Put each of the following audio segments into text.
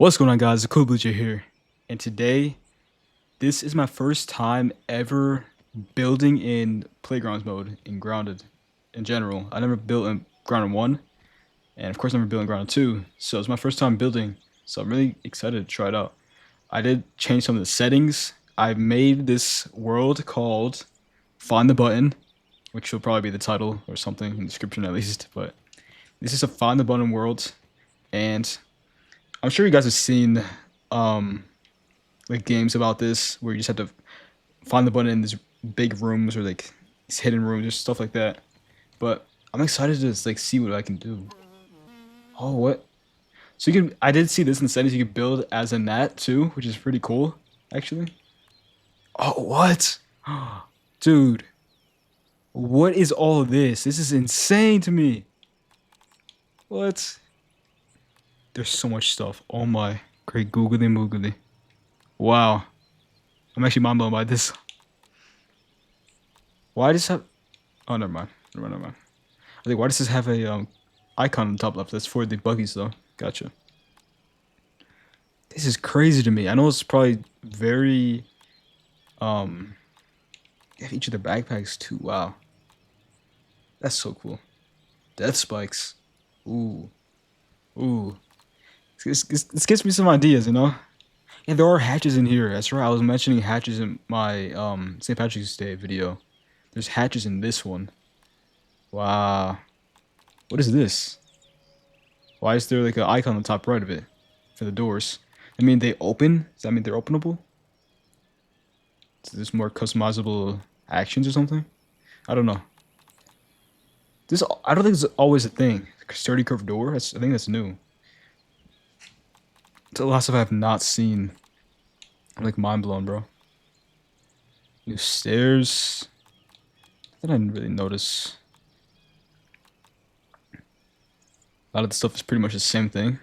What's going on, guys? ACoolBlueJay here, and today this is my first time ever building in playgrounds mode in Grounded. In general, I never built in Grounded 1, and of course never built in Grounded 2, so it's my first time building, so I'm really excited to try it out. I did change some of the settings. I made this world called Find the Button, which will probably be the title or something in the description at least, but this is a Find the Button world, and I'm sure you guys have seen um like games about this where you just have to find the button in these big rooms or like these hidden rooms or stuff like that. But I'm excited to just like see what I can do. Oh, what? So you can I did see this in the settings you can build as a gnat too, which is pretty cool actually. Oh, what? Dude, what is all this? This is insane to me. What? There's so much stuff. Oh my. Great googly moogly. Wow. I'm actually mind blown by this. Why does have? Oh, never mind. Never mind. I think why does this have a icon on the top left? That's for the buggies though. Gotcha. This is crazy to me. I know it's probably very they have each of their backpacks too. Wow. That's so cool. Death spikes. Ooh. Ooh. This gives me some ideas, you know? Yeah, there are hatches in here. That's right. I was mentioning hatches in my St. Patrick's Day video. There's hatches in this one. Wow. What is this? Why is there like an icon on the top right of it for the doors? I mean, they open? Does that mean they're openable? Is this more customizable actions or something? I don't know. This I don't think it's always a thing. Sturdy curved door. I think that's new. It's the last stuff I have not seen. I'm like mind blown, bro. New stairs. I didn't really notice. A lot of the stuff is pretty much the same thing.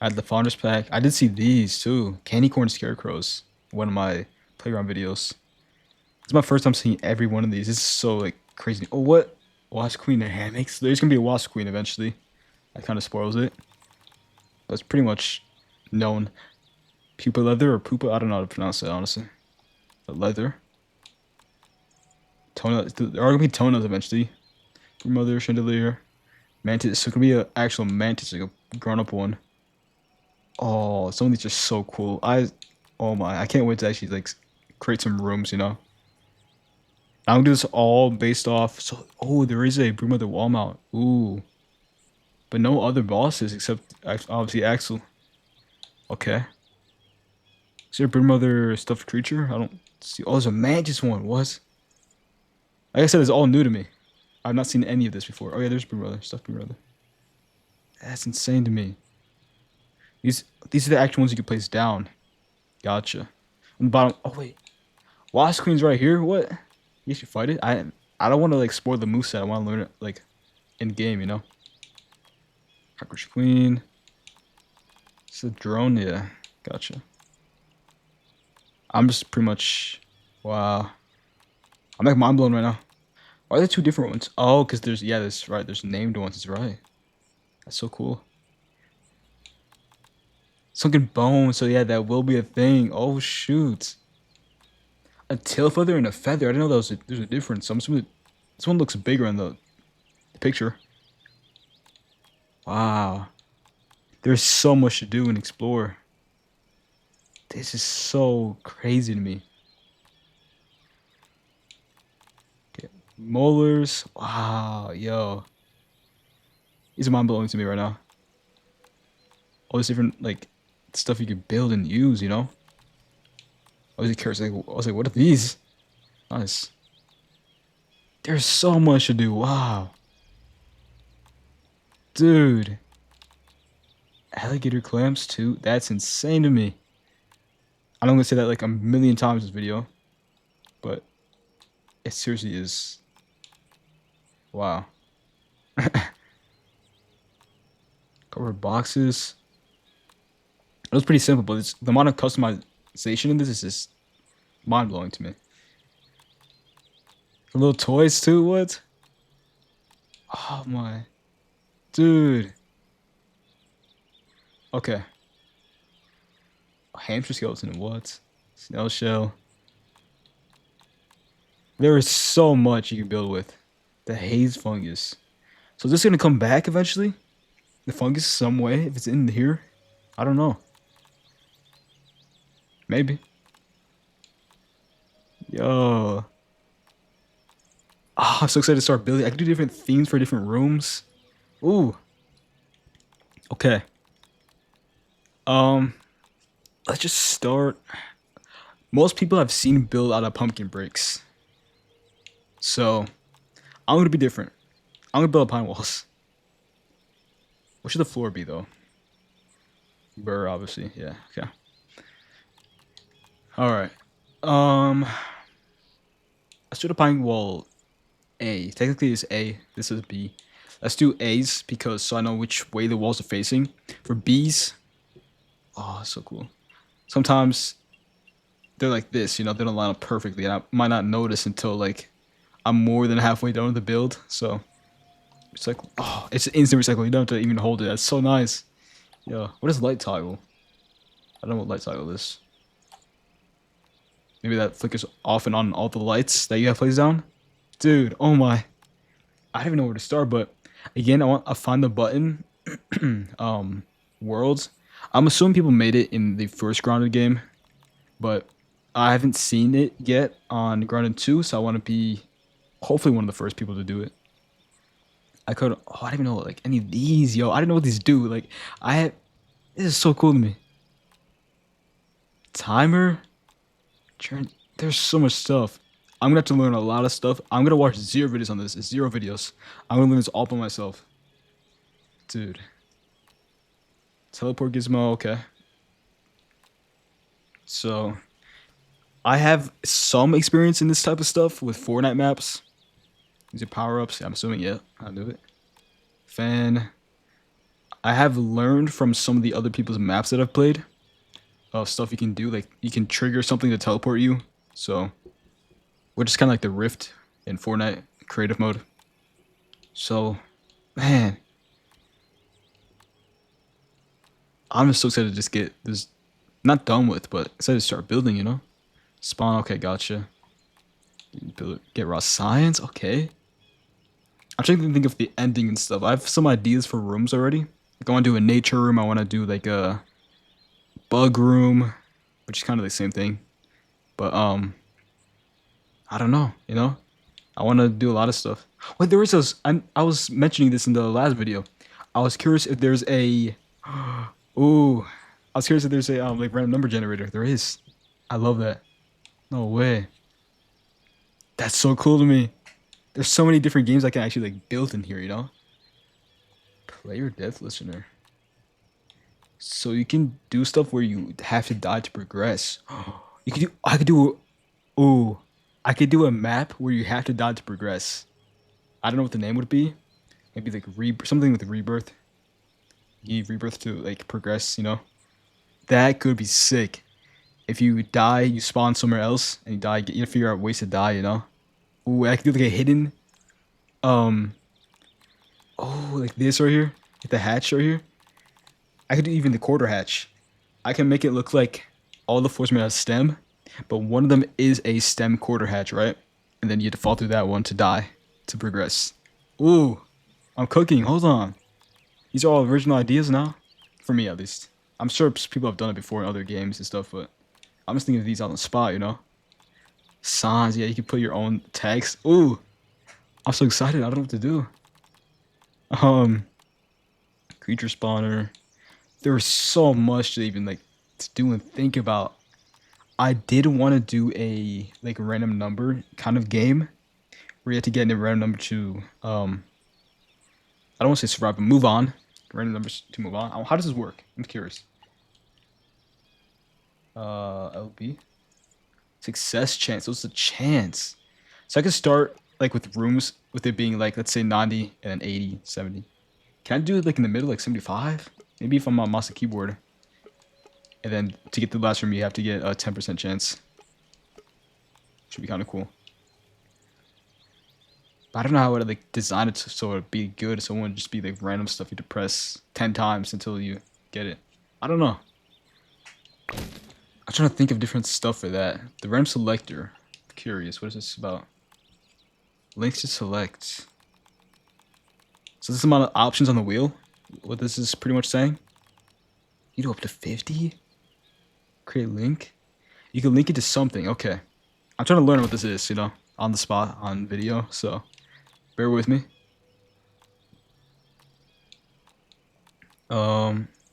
I had the Founders Pack. I did see these too. Candy corn scarecrows. One of my playground videos. It's my first time seeing every one of these. This is so like crazy. Oh, what? Wasp Queen and hammocks. There's gonna be a Wasp Queen eventually. That kind of spoils it. But it's pretty much known. Pupa leather or pupa? I don't know how to pronounce it honestly. But leather. Toenails. There are gonna be toenails eventually. Mother chandelier. Mantis. So it could be an actual mantis, like a grown-up one. Oh, some of these are so cool. Oh my, I can't wait to actually like create some rooms, you know. I'm gonna do this all based off. So, oh, there is a Broom of the Wall mount. Ooh, but no other bosses except obviously Axel. Okay. Is there a Broom Mother stuffed creature? I don't see. Oh, there's a Mantis one. What? Like I said, it's all new to me. I've not seen any of this before. Oh yeah, there's Broom Mother, stuffed Broom Mother. That's insane to me. These are the actual ones you can place down. Gotcha. On the bottom. Oh wait, Wasp Queen's right here. What? You should fight it. I don't want to like spoil the moveset. I want to learn it like in game, you know. Cockroach Queen. It's a drone. Yeah. Gotcha. I'm just pretty much. Wow. I'm like mind blown right now. Why are there two different ones? Oh, because there's right. There's named ones. That's right. That's so cool. Sunken bone. So yeah, that will be a thing. Oh shoot. A tail feather and a feather. I didn't know there's a difference. I'm assuming this one looks bigger in the picture. Wow. There's so much to do and explore. This is so crazy to me. Okay. Molars. Wow, yo. These are mind blowing to me right now. All this different like stuff you could build and use, you know? I was curious. I was like, what are these? Nice. There's so much to do. Wow. Dude. Alligator clamps too? That's insane to me. I know I'm gonna say that like a million times in this video. But it seriously is. Wow. Covered boxes. It was pretty simple, but the amount of customization in this is just mind blowing to me. The little toys too, what? Oh my. Dude. Okay. Hamster skeleton, what? Snail shell. There is so much you can build with. The haze fungus. So is this gonna come back eventually? The fungus some way, if it's in here? I don't know. Maybe. Yo. Ah, I'm so excited to start building. I can do different themes for different rooms. Ooh. Okay. Um, let's just start. Most people I've seen build out of pumpkin bricks. So, I'm gonna be different. I'm gonna build pine walls. What should the floor be though? Burr, obviously. Yeah, okay. Alright. Let's do the pine wall A. Technically it's A. This is B. Let's do A's because so I know which way the walls are facing. For B's, oh, so cool. Sometimes they're like this, you know, they don't line up perfectly, and I might not notice until like I'm more than halfway done with the build. So recycle. Oh, it's instant recycle. You don't have to even hold it. That's so nice. Yeah. What is light toggle? I don't know what light toggle is. Maybe that flickers off and on all the lights that you have placed down. Dude, oh my. I don't even know where to start, but again, I find the button worlds. I'm assuming people made it in the first Grounded game, but I haven't seen it yet on Grounded 2, so I want to be hopefully one of the first people to do it. I could I didn't even know like any of these, yo. I didn't know what these do. Like this is so cool to me. Timer? There's so much stuff. I'm gonna have to learn a lot of stuff. I'm gonna watch 0 videos on this. It's 0 videos. I'm gonna learn this all by myself. Dude. Teleport gizmo, okay. So, I have some experience in this type of stuff with Fortnite maps. These are power-ups. I'm assuming, yeah, I'll do it. Fan. I have learned from some of the other people's maps that I've played. Stuff you can do, like you can trigger something to teleport you. So, which is kind of like the Rift in Fortnite creative mode. So, man, I'm just so excited to just get this, not done with, but excited to start building, you know? Spawn, okay, gotcha. Build, get raw science, okay. I'm trying to think of the ending and stuff. I have some ideas for rooms already. Like I want to do a nature room. I want to do like a bug room, which is kind of the same thing. But I don't know, you know? I want to do a lot of stuff. Wait, there is those. I was mentioning this in the last video. I was curious if there's a. Ooh, I was curious if there's a like random number generator. There is. I love that. No way. That's so cool to me. There's so many different games I can actually like build in here. You know. Player death listener. So you can do stuff where you have to die to progress. You could do. I could do. Ooh. I could do a map where you have to die to progress. I don't know what the name would be. Maybe like something with rebirth. You need rebirth to like progress, you know? That could be sick. If you die, you spawn somewhere else and you die, you figure out ways to die, you know? Ooh, I could do like a hidden oh, like this right here. Like the hatch right here. I could do even the quarter hatch. I can make it look like all the floors made out of stem, but one of them is a stem quarter hatch, right? And then you have to fall through that one to die, to progress. Ooh, I'm cooking. Hold on. These are all original ideas now, for me at least. I'm sure people have done it before in other games and stuff, but I'm just thinking of these on the spot, you know? Signs, yeah, you can put your own text. Ooh, I'm so excited. I don't know what to do. Creature spawner. There's so much to even like to do and think about. I did want to do a like random number kind of game where you have to get a random number to I don't want to say survive, but move on. Random numbers to move on. How does this work? I'm curious. LB. Success chance. So it's a chance. So I can start like with rooms with it being like let's say 90 and then 80, 70. Can I do it like in the middle, like 75? Maybe if I'm on mouse and keyboard. And then to get to the last room, you have to get a 10% chance. Should be kind of cool. But I don't know how I would like design it so it would be good. So it wouldn't just be like random stuff you have to press 10 times until you get it. I don't know. trying to think of different stuff for that. The random selector. I'm curious, what is this about? Links to select. So this amount of options on the wheel? What this is pretty much saying? You do up to 50? Create link? You can link it to something. Okay. I'm trying to learn what this is, you know, on the spot, on video, so bear with me.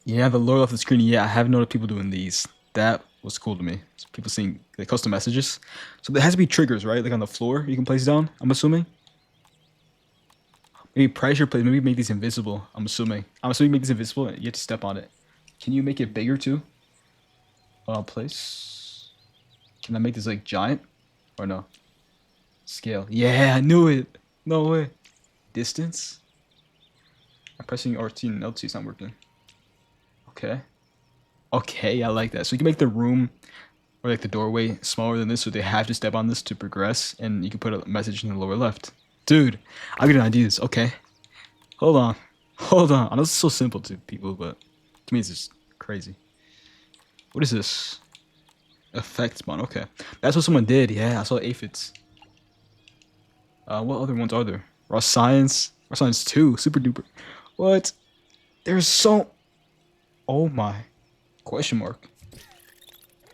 Yeah, the lower left of the screen, yeah, I have noticed people doing these. That was cool to me. So people seeing the custom messages. So there has to be triggers, right? Like on the floor, you can place down, I'm assuming. Maybe pressure plate, maybe make these invisible, I'm assuming. I'm assuming make these invisible, and you have to step on it. Can you make it bigger too? Place. Can I make this like giant? Or no? Scale. Yeah, I knew it. No way. Distance? I'm pressing RT and LT, it's not working. Okay. Okay, I like that. So you can make the room or like the doorway smaller than this, so they have to step on this to progress, and you can put a message in the lower left. Dude, I'm getting ideas. Okay. Hold on. Hold on. I know it's so simple to people, but to me it's just crazy. What is this? Effect spawn. Okay. That's what someone did. Yeah, I saw aphids. What other ones are there? Raw Science. Raw Science 2. Super duper. What? There's so... Oh my. Question mark.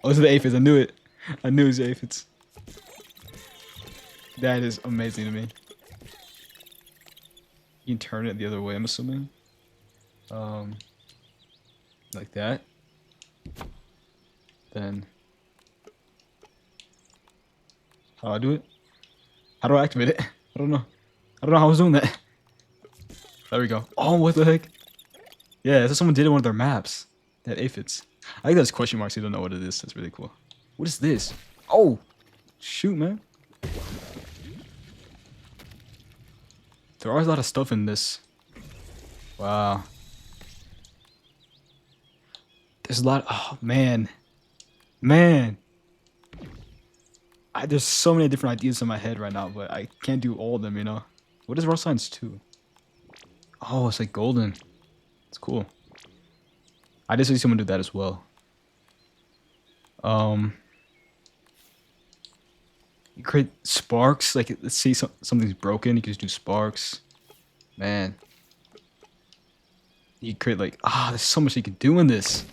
Oh, those are the aphids. I knew it. I knew it was the aphids. That is amazing to me. You can turn it the other way, I'm assuming. Like that. Then... How do I do it? How do I activate it? I don't know. I don't know how I was doing that. There we go. Oh, what the heck? Yeah, that's what someone did in one of their maps. They had aphids. I think that's question marks. You don't know what it is. That's really cool. What is this? Oh, shoot, man. There are a lot of stuff in this. Wow. There's a lot. Oh, man. Man. There's so many different ideas in my head right now, but I can't do all of them, you know? What is Raw Science 2? Oh, it's like golden. It's cool. I just see someone do that as well. You create sparks. Like, let's see something's broken. You can just do sparks. Man. You create like, there's so much you can do in this.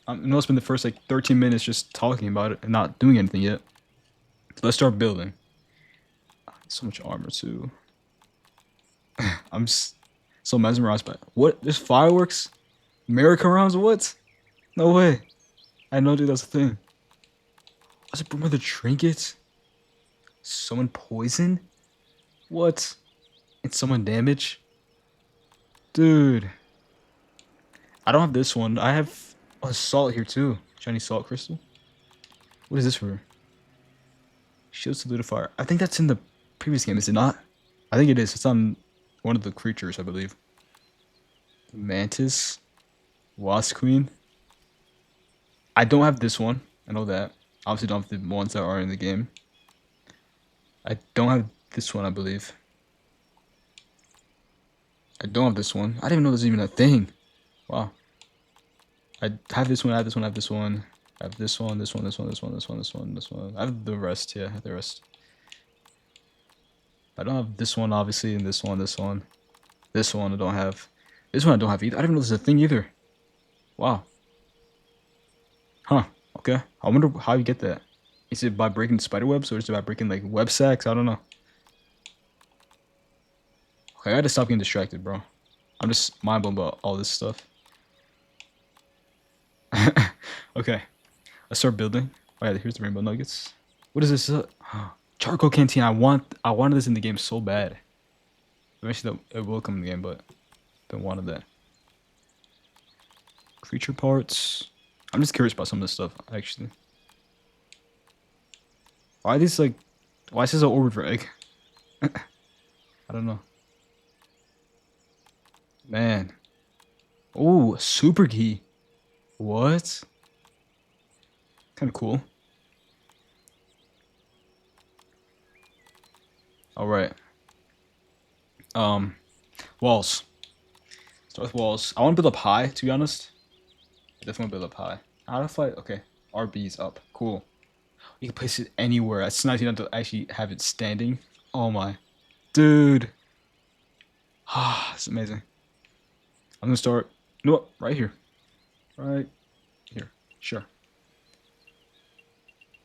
I know it's been the first like 13 minutes just talking about it and not doing anything yet. So let's start building. So much armor too. I'm so mesmerized by it. What? There's fireworks? Merry-go-rounds? What? No way. I had no idea that was a thing. Was it brother trinkets? Someone poison? What? And someone damage? Dude. I don't have this one. I have a salt here too. Shiny salt crystal. What is this for? Shield solidifier. I think that's in the previous game, is it not? I think it is. It's on one of the creatures, I believe. Mantis. Wasp Queen. I don't have this one. I know that. Obviously don't have the ones that are in the game. I don't have this one, I believe. I don't have this one. I didn't even know there's even a thing. Wow. I have this one, I have this one, I have this one. I have this one, this one, this one, this one, this one, this one, this one. I have the rest, yeah, I have the rest. I don't have this one, obviously, and this one, this one. This one I don't have. This one I don't have either. I didn't even know there's a thing either. Wow. Huh, okay. I wonder how you get that. Is it by breaking spider webs, or is it by breaking, like, web sacks? I don't know. Okay, I gotta stop getting distracted, bro. I'm just mind blown about all this stuff. Okay. Let's start building. Oh yeah, here's the rainbow nuggets. What is this? Charcoal canteen. I wanted this in the game so bad. Eventually it will come in the game, but I don't wanted that. Creature parts. I'm just curious about some of this stuff, actually. Why are these like... Why is this an orbit for egg? I don't know. Man. Oh, super key. What? Kind of cool. All right. Walls. Start with walls. I want to build up high, to be honest. I definitely want to build up high. How do I fight? Okay. RB's up. Cool. You can place it anywhere. It's nice you don't have to actually have it standing. Oh my. Dude. Ah, it's amazing. I'm gonna start. You know what? Right here. Right here. Sure.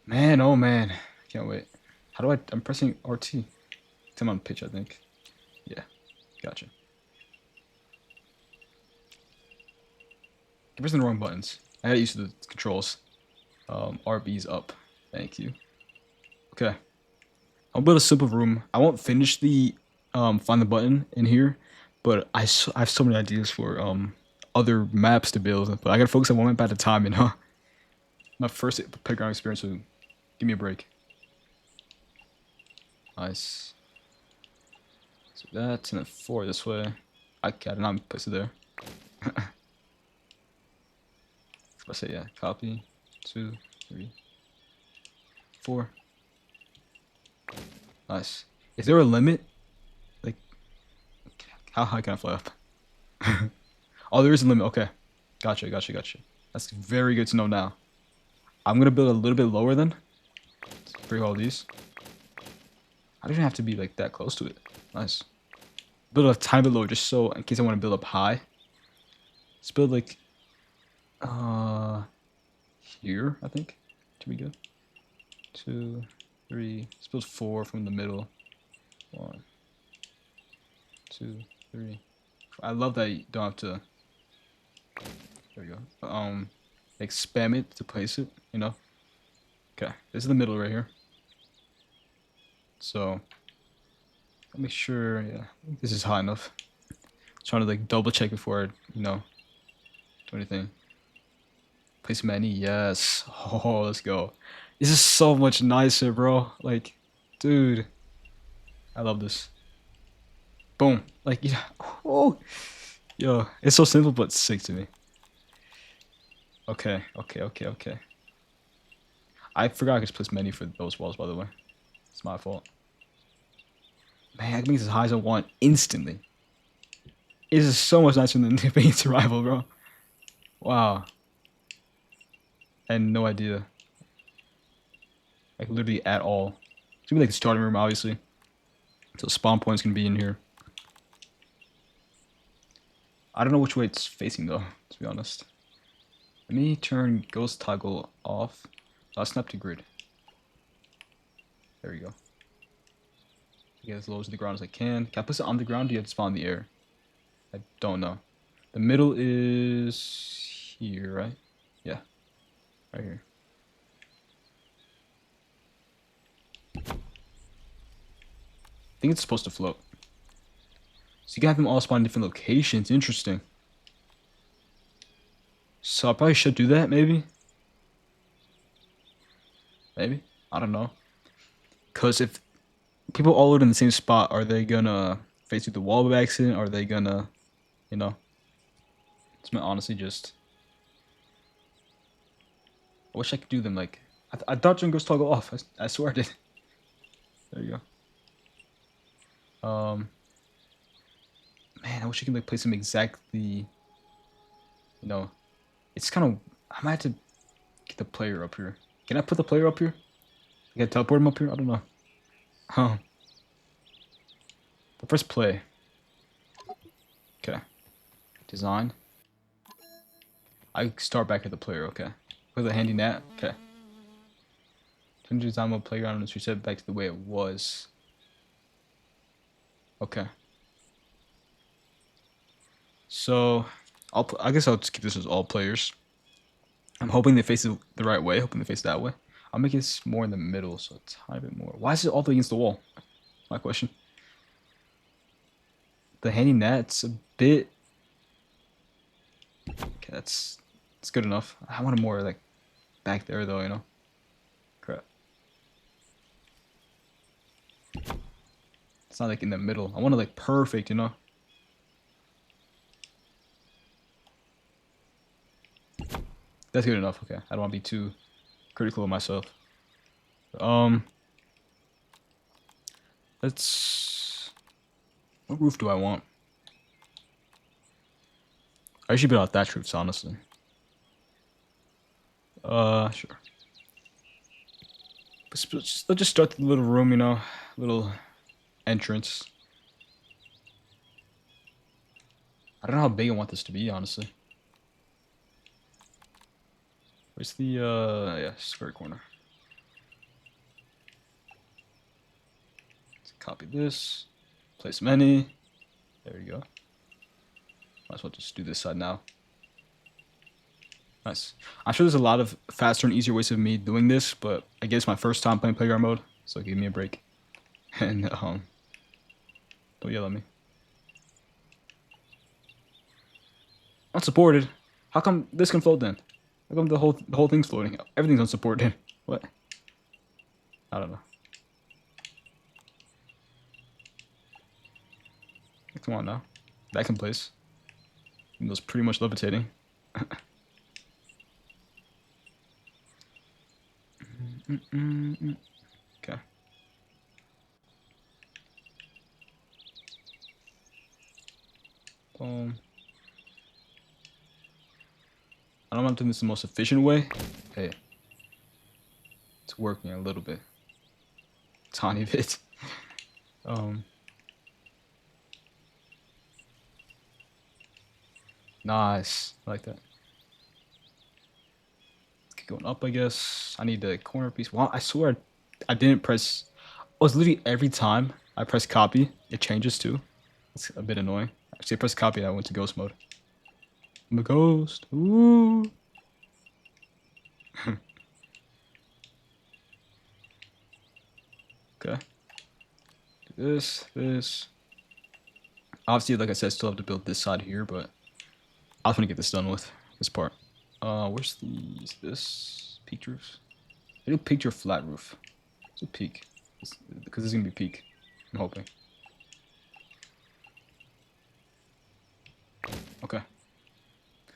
Man, oh man. I can't wait. How do I'm pressing RT. I'm on pitch, I think. Yeah. Gotcha. I'm pressing the wrong buttons. I got used to the controls. RB's up. Thank you. Okay. I'll build a simple room. I won't finish the find the button in here, but I have so many ideas for other maps to build. But I gotta focus on one map at a time, you know. My first playground experience, so give me a break. Nice. So that and then 4 this way. I did not place it there. I say yeah. Copy. 2, 3, 4. Nice. Is there a limit? Like, how high can I fly up? Oh, there is a limit. Okay. Gotcha. That's very good to know now. I'm gonna build a little bit lower then. Let's break all these. I don't even have to be like that close to it. Nice. Build a tiny bit lower just so in case I want to build up high. Let's build like here, I think. To be good. 2, 3. Let's build 4 from the middle. 1, 2, 3. I love that you don't have to. There we go. Like spam it to place it, you know. Okay, this is the middle right here. So I'll make sure, yeah, this is high enough. Trying to like double check before I, do anything. Place many, yes. Oh, let's go. This is so much nicer, bro. Like, dude, I love this. Boom. Like, yeah. Oh, yo, it's so simple but sick to me. Okay. I forgot I could place many for those walls, by the way. It's my fault. Man, I can make this as high as I want instantly. It is so much nicer than being survival, bro. Wow. I had no idea. Like, literally at all. It's gonna be like the starting room, obviously. So spawn points can be in here. I don't know which way it's facing, though, to be honest. Let me turn ghost toggle off. Snap to grid. There we go. Get as low as the ground as I can. Can I place it on the ground? Do you have to spawn in the air? I don't know. The middle is here, right? Yeah. Right here. I think it's supposed to float. So you can have them all spawn in different locations. Interesting. So I probably should do that, maybe? Maybe? I don't know. Because if people all load in the same spot, are they gonna face through the wall by accident? Are they gonna, you know? It's my honestly just... I wish I could do them like... I thought Ghost toggle off. I swear I did. There you go. Man, I wish I could like place them exactly... It's kind of... I might have to get the player up here. Can I put the player up here? Can I teleport him up here? I don't know. Huh. But first play. Okay. Design. I start back at the player, okay. With a handy net, okay. Turn the design mode playground and reset back to the way it was. Okay. So, I guess I'll just keep this as all players. I'm hoping they face it the right way, hoping they face that way. I'll make it more in the middle, so a tiny bit more. Why is it all the way against the wall? My question. The handy net's a bit... Okay, that's good enough. I want it more like back there though, you know? Crap. It's not like in the middle. I want it like perfect, you know? That's good enough, okay. I don't want to be too critical of myself. Let's... What roof do I want? I should build out thatch roofs, honestly. Sure. Let's just start the little room, you know, little entrance. I don't know how big I want this to be, honestly. Where's the, yeah, square corner. Let's copy this. Place many. There you go. Might as well just do this side now. Nice. I'm sure there's a lot of faster and easier ways of me doing this, but I guess my first time playing Playground mode, so give me a break. And, don't yell at me. Unsupported? How come this can float then? How come the whole thing's floating? Everything's unsupported. What? I don't know. Come on now. That can place. It was pretty much levitating. Okay. Boom. I don't know if I'm doing this the most efficient way. Hey. It's working a little bit. Tiny bit. Nice. I like that. Keep going up, I guess. I need the corner piece. Wow, I swear I didn't press. Oh, it's literally every time I press copy, it changes too. It's a bit annoying. Actually, I pressed copy, I went to ghost mode. I'm a ghost. Ooh. Okay. Do this. Obviously, like I said, I still have to build this side here, but I was gonna get this done with this part. Where's this peaked roof? I do peaked or flat roof. It's a peak, because this is gonna be peak. I'm hoping. Okay.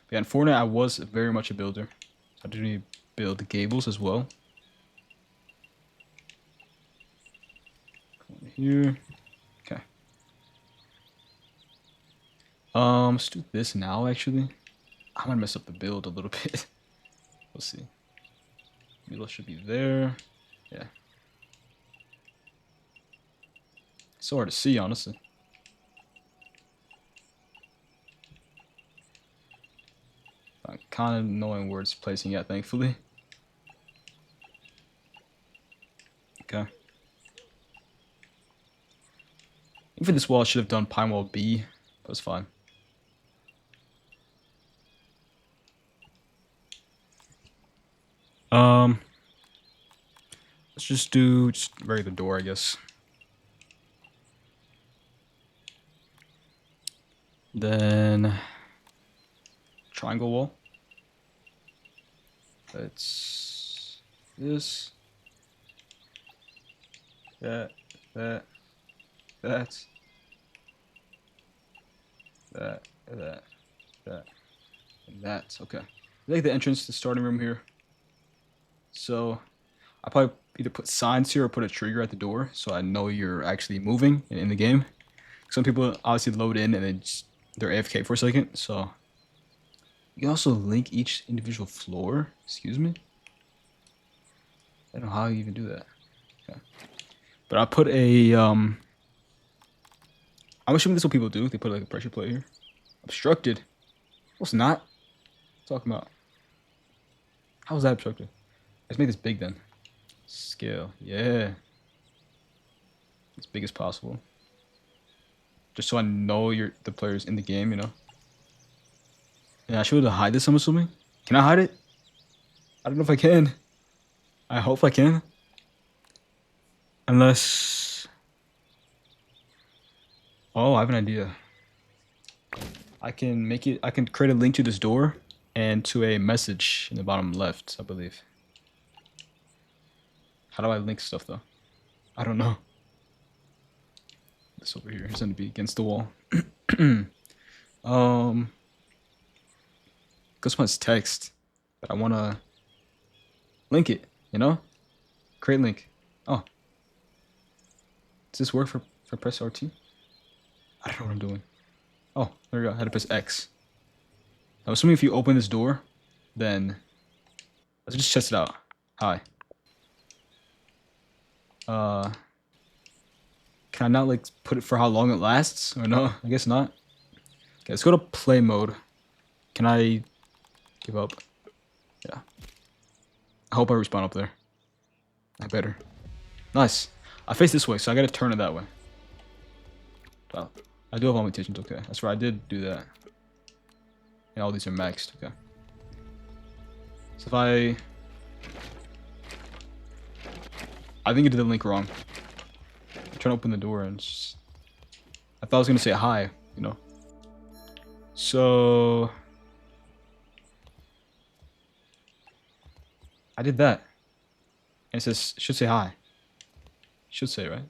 Yeah, in Fortnite, I was very much a builder. I do need to build the gables as well. Come over here. Okay. Let's do this now, actually. I'm gonna mess up the build a little bit. We'll see. Middle should be there. Yeah. It's so hard to see, honestly. I'm kind of knowing where it's placing at, thankfully. Okay. Even this wall, I should have done pine wall B, but it's fine. Let's just do regular door, I guess. Then triangle wall. That's this. That. And that. Okay. I like the entrance, the starting room here. So I probably either put signs here or put a trigger at the door so I know you're actually moving in the game. Some people obviously load in and then they're AFK for a second. So you can also link each individual floor. Excuse me. I don't know how you even do that. Okay. But I put a I'm assuming this is what people do. They put like a pressure plate here. Obstructed. Well, it's not. What are you talking about? How is that obstructed? Let's make this big then. Scale. Yeah. As big as possible. Just so I know the players in the game, you know. Yeah, I should be able to hide this, I'm assuming. Can I hide it? I don't know if I can. I hope I can. Unless... Oh, I have an idea. I can create a link to this door and to a message in the bottom left, I believe. How do I link stuff though? I don't know. This over here is going to be against the wall. This one's text, but I want to link it, you know? Create link. Oh. Does this work for press RT? I don't know what I'm doing. Oh, there we go. I had to press X. I'm assuming if you open this door, then Let's just test it out. Hi. Can I not like put it for how long it lasts? Or no? I guess not. Okay, let's go to play mode. Can I give up? Yeah. I hope I respawn up there. I better. Nice. I face this way, so I gotta turn it that way. Oh, I do have all mutations. Okay, that's right. I did do that. And all these are maxed. Okay. So if I think I did the link wrong. I'm trying to open the door and I thought I was gonna say hi, you know. So I did that. And it says it should say hi. Should say, right?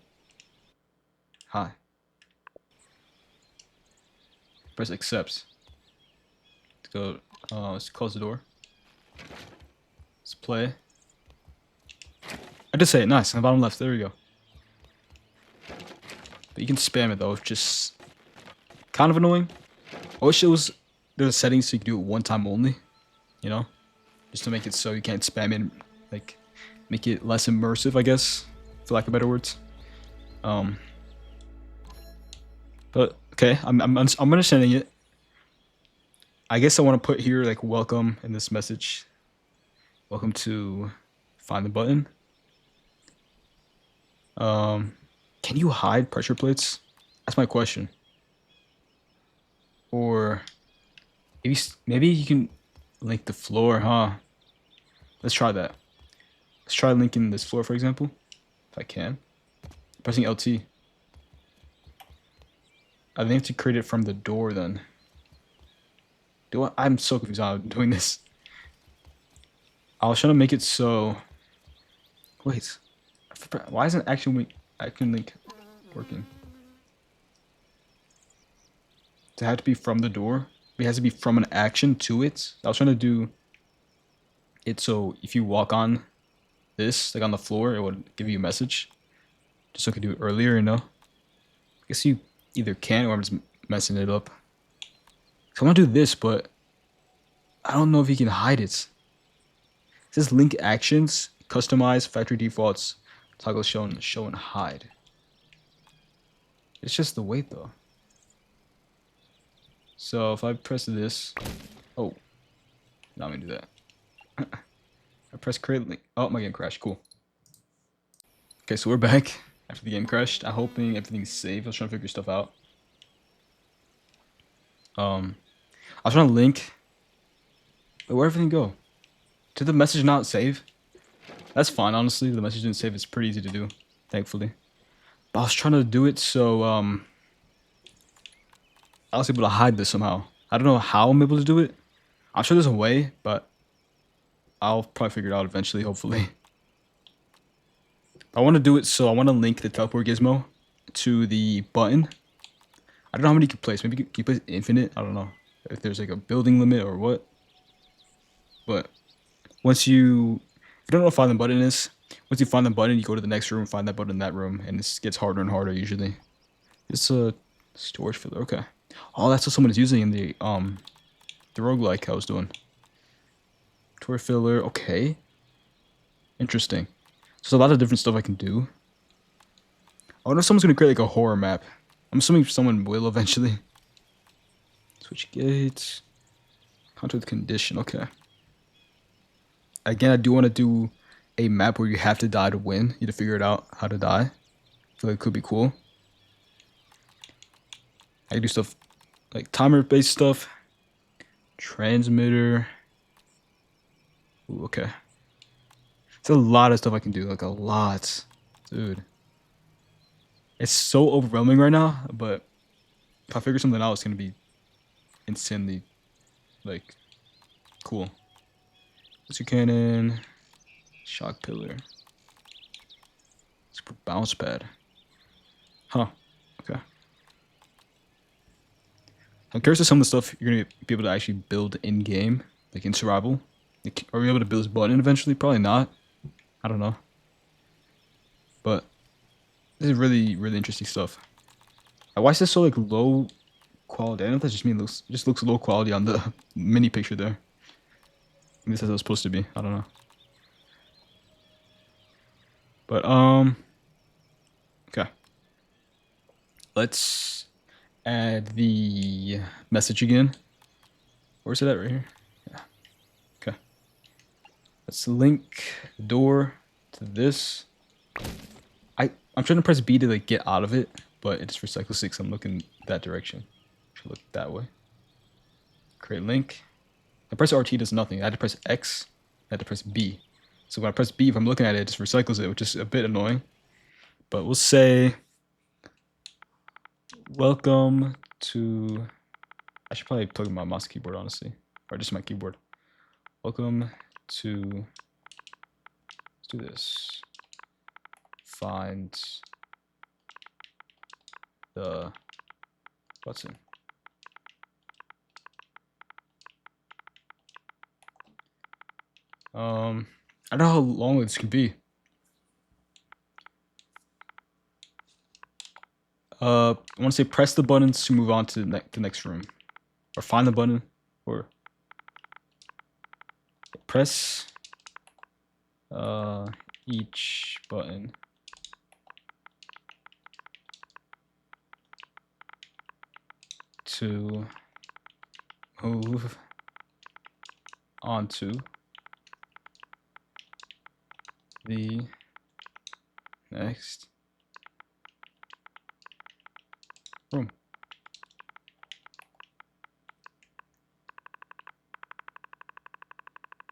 Hi. Press accept. Let's go let's close the door. Let's play. I did say it, nice, on the bottom left, there we go. But you can spam it though, it's just kind of annoying. I wish there's settings so you can do it one time only, you know? Just to make it so you can't spam it, like, make it less immersive, I guess, for lack of better words. But, okay, I'm understanding it. I guess I want to put here, like, welcome in this message. Welcome to find the button. Can you hide pressure plates? That's my question. Or maybe you can link the floor, huh? Let's try that. Let's try linking this floor, for example, if I can. Pressing LT. I think to create it from the door then. I'm so confused how I'm doing this. I was trying to make it so. Wait, why isn't action link working? Does it have to be from the door? It has to be from an action to it. I was trying to do it so if you walk on this, like on the floor, it would give you a message. Just so I could do it earlier, you know? I guess you either can or I'm just messing it up. So I want to do this, but I don't know if you can hide it. It says link actions, customize factory defaults, toggle show and hide. It's just the weight though. So if I press this, oh, now I'm gonna do that. I press create link. Oh, my game crashed. Cool. Okay, so we're back after the game crashed. I'm hoping everything's safe. I was trying to figure stuff out. I was trying to link. But where'd everything go? Did the message not save? That's fine, honestly. The message didn't save. It's pretty easy to do, thankfully. But I was trying to do it so I was able to hide this somehow. I don't know how I'm able to do it. I'm sure there's a way, but I'll probably figure it out eventually, hopefully. I want to do it so I want to link the teleport gizmo to the button. I don't know how many you can place. Maybe you can place infinite. I don't know if there's like a building limit or what. But once you don't know what find the button is, once you find the button, you go to the next room, find that button in that room, and it gets harder and harder usually. It's a storage filler. Okay. Oh, that's what someone is using in the roguelike I was doing. Tour filler. Okay. Interesting. So there's a lot of different stuff I can do. I wonder if someone's gonna create like a horror map. I'm assuming someone will eventually. Switch gates. Contact condition. Okay. Again, I do want to do a map where you have to die to win. You have to figure it out how to die. I feel like it could be cool. I can do stuff like timer-based stuff. Transmitter. Ooh, okay. It's a lot of stuff I can do. Like a lot. Dude. It's so overwhelming right now, but if I figure something out, it's gonna be insanely, like, cool. Laser cannon, shock pillar, super bounce pad. Huh. Okay. I'm curious to some of the stuff you're gonna be able to actually build in game, like in survival. Like, are we able to build this button eventually? Probably not. I don't know. But this is really, really interesting stuff. Why is this so like low quality? I don't know if that's just me. It just looks low quality on the mini picture there. Maybe that's how it's supposed to be. I don't know. But okay. Let's add the message again. Where's it at right here? Yeah. Okay. Let's link the door to this. I'm trying to press B to like get out of it, but it just recycles 6. I'm looking that direction. Should look that way. Create link. I press RT does nothing. I had to press X. I had to press B. So when I press B, if I'm looking at it, it just recycles it, which is a bit annoying. But we'll say, welcome to. I should probably plug in my mouse keyboard, honestly, or just my keyboard. Welcome to. Let's do this. Find the button. I don't know how long this could be. I want to say press the buttons to move on to the next room, or find the button, or press each button to move onto the next room.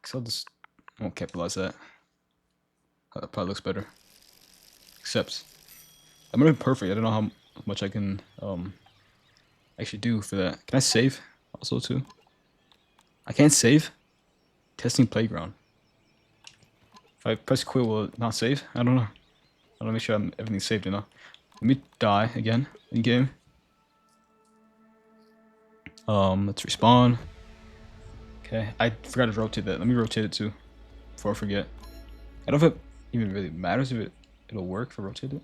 So I'll just won't capitalize that. That probably looks better. Except I'm gonna be perfect. I don't know how much I can actually do for that. Can I save also too? I can't save. Testing playground. If I press quit, will it not save? I don't know. I want to make sure everything's saved, you know. Let me die again in game. Let's respawn. Okay, I forgot to rotate that. Let me rotate it too, before I forget. I don't know if it even really matters if it'll work if I rotate it.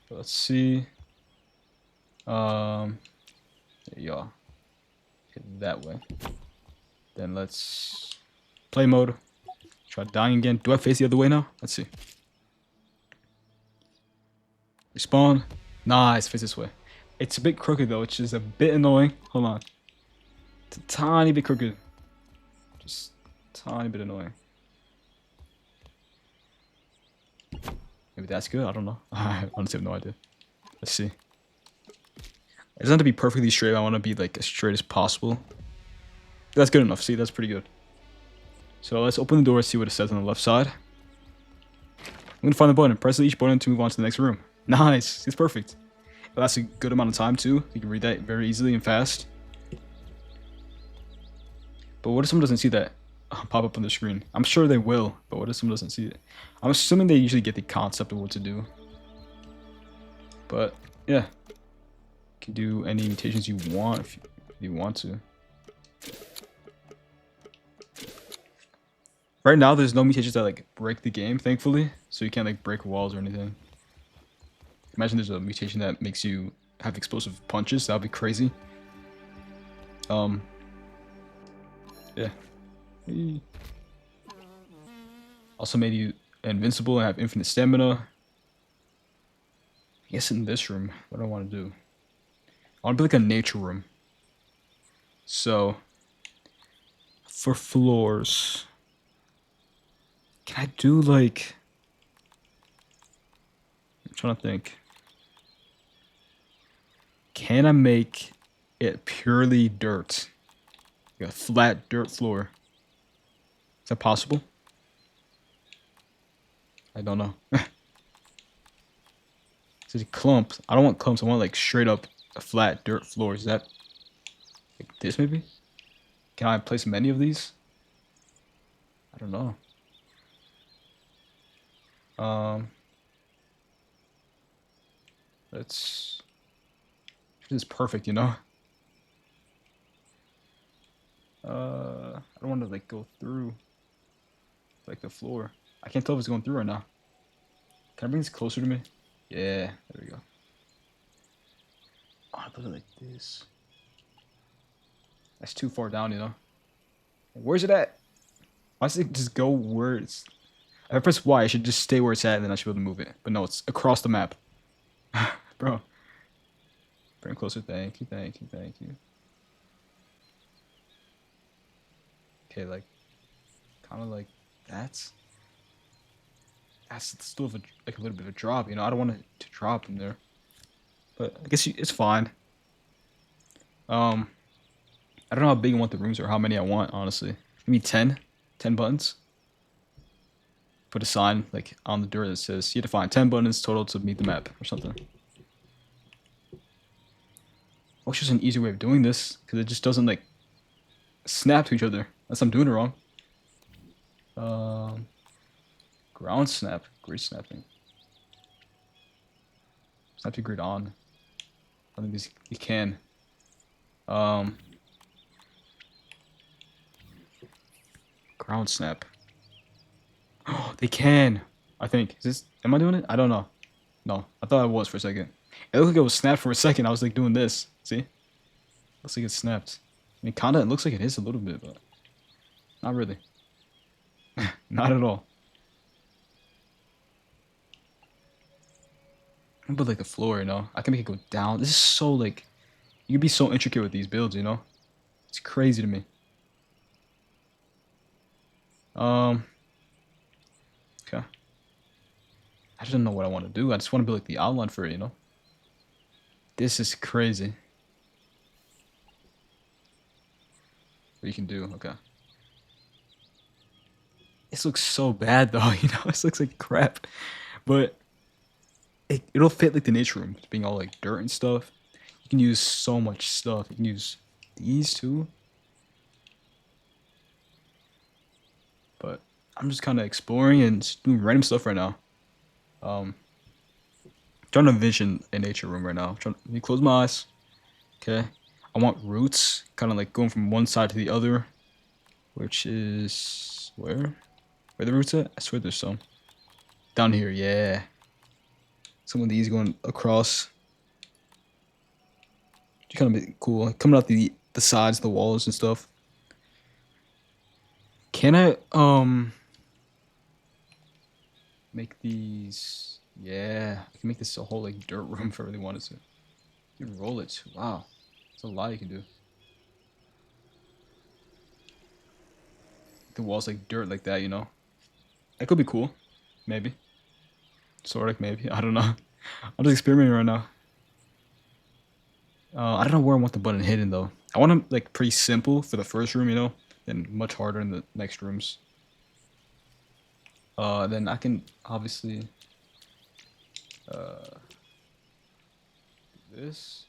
But let's see. There you go. Hit that way. Then let's play mode. Try dying again. Do I face the other way now? Let's see. Respawn. Nice, face this way. It's a bit crooked though, which is a bit annoying. Hold on. It's a tiny bit crooked. Just a tiny bit annoying. Maybe that's good, I don't know. I honestly have no idea. Let's see. It doesn't have to be perfectly straight, I want to be like as straight as possible. That's good enough, see, that's pretty good. So let's open the door, see what it says on the left side. I'm gonna find the button, press each button to move on to the next room. Nice, it's perfect. But that's a good amount of time too. You can read that very easily and fast. But what if someone doesn't see that pop up on the screen? I'm sure they will, but what if someone doesn't see it? I'm assuming they usually get the concept of what to do. But yeah, you can do any mutations you want if you want to. Right now, there's no mutations that like break the game, thankfully, so you can't like break walls or anything. Imagine there's a mutation that makes you have explosive punches. That would be crazy. Yeah. Also made you invincible and have infinite stamina. I guess in this room, what do I want to do? I want to be like a nature room. So, for floors, can I do like... I'm trying to think. Can I make it purely dirt? Like a flat dirt floor. Is that possible? I don't know. It's a clump. I don't want clumps. I want like straight up a flat dirt floor. Is that like this maybe? Can I place many of these? I don't know. Let's... This is perfect, you know? I don't want to like go through like the floor. I can't tell if it's going through right now. Can I bring this closer to me? Yeah, there we go. Oh, I put it like this. That's too far down, you know? Where's it at? Why does it just go where it's... If I press Y, I should just stay where it's at, and then I should be able to move it. But no, it's across the map. Bro. Bring closer. Thank you, thank you, thank you. Okay, like, kind of like that's still like a little bit of a drop, you know. I don't want it to drop in there, but I guess it's fine. I don't know how big I want the rooms or how many I want, honestly. Maybe 10 buttons. Put a sign like on the door that says you have to find 10 buttons total to meet the map or something. I wish there's an easier way of doing this because it just doesn't like snap to each other unless I'm doing it wrong. Ground snap, grid snapping. Snap to grid on. I think you can. Ground snap. Oh, they can. I think. Am I doing it? I don't know. No, I thought I was for a second. It looked like it was snapped for a second. I was like doing this. See? Looks like it snapped. I mean, kinda. It looks like it is a little bit, but not really. Not at all. But like the floor, you know, I can make it go down. This is so like, you can be so intricate with these builds, you know. It's crazy to me. Okay. I just don't know what I want to do. I just want to build like the outline for it, you know. This is crazy. What you can do, okay. This looks so bad though, you know. This looks like crap, but it'll fit like the nature room, being all like dirt and stuff. You can use so much stuff. You can use these too. But I'm just kind of exploring and just doing random stuff right now. Trying to envision a nature room right now. Let me close my eyes. Okay. I want roots, kind of like going from one side to the other, which is where the roots at? I swear there's some down here. Yeah. Some of these going across. Just kind of be cool. Coming out the sides, the walls and stuff. Can I make these? Yeah, I can make this a whole like dirt room if I really wanted to. You can roll it. Wow, it's a lot you can do. The walls like dirt like that, you know. That could be cool, maybe. Sort of, maybe. I don't know. I'm just experimenting right now. I don't know where I want the button hidden though. I want them like pretty simple for the first room, you know, then much harder in the next rooms. Then I can obviously this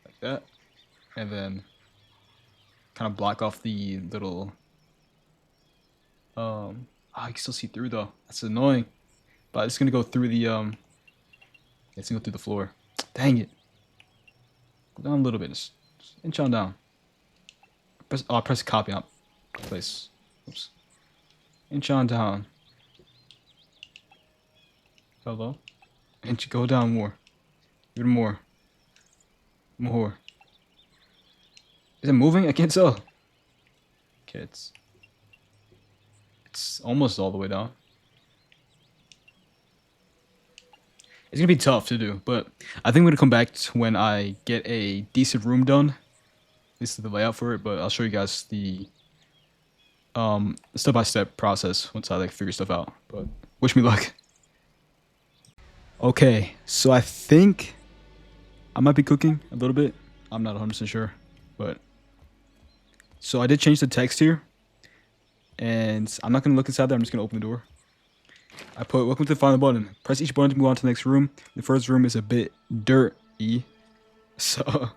like that, and then kind of block off the little. Oh, I can still see through though. That's annoying. But it's gonna go through the It's gonna go through the floor. Dang it. Go down a little bit. Just inch on down. Press copy on place. Oops. Inch on down. Hello? Inch, go down more. Even more. More. Is it moving? I can't tell. Okay, it's almost all the way down. It's gonna be tough to do, but I think I'm gonna come back to when I get a decent room done. This is the layout for it, but I'll show you guys the step-by-step process once I like figure stuff out. But wish me luck. Okay, so I think I might be cooking a little bit. I'm not 100% sure, but so I did change the text here, and I'm not gonna look inside there. I'm just gonna open the door. I put welcome to the final button. Press each button to move on to the next room. The first room is a bit dirty, so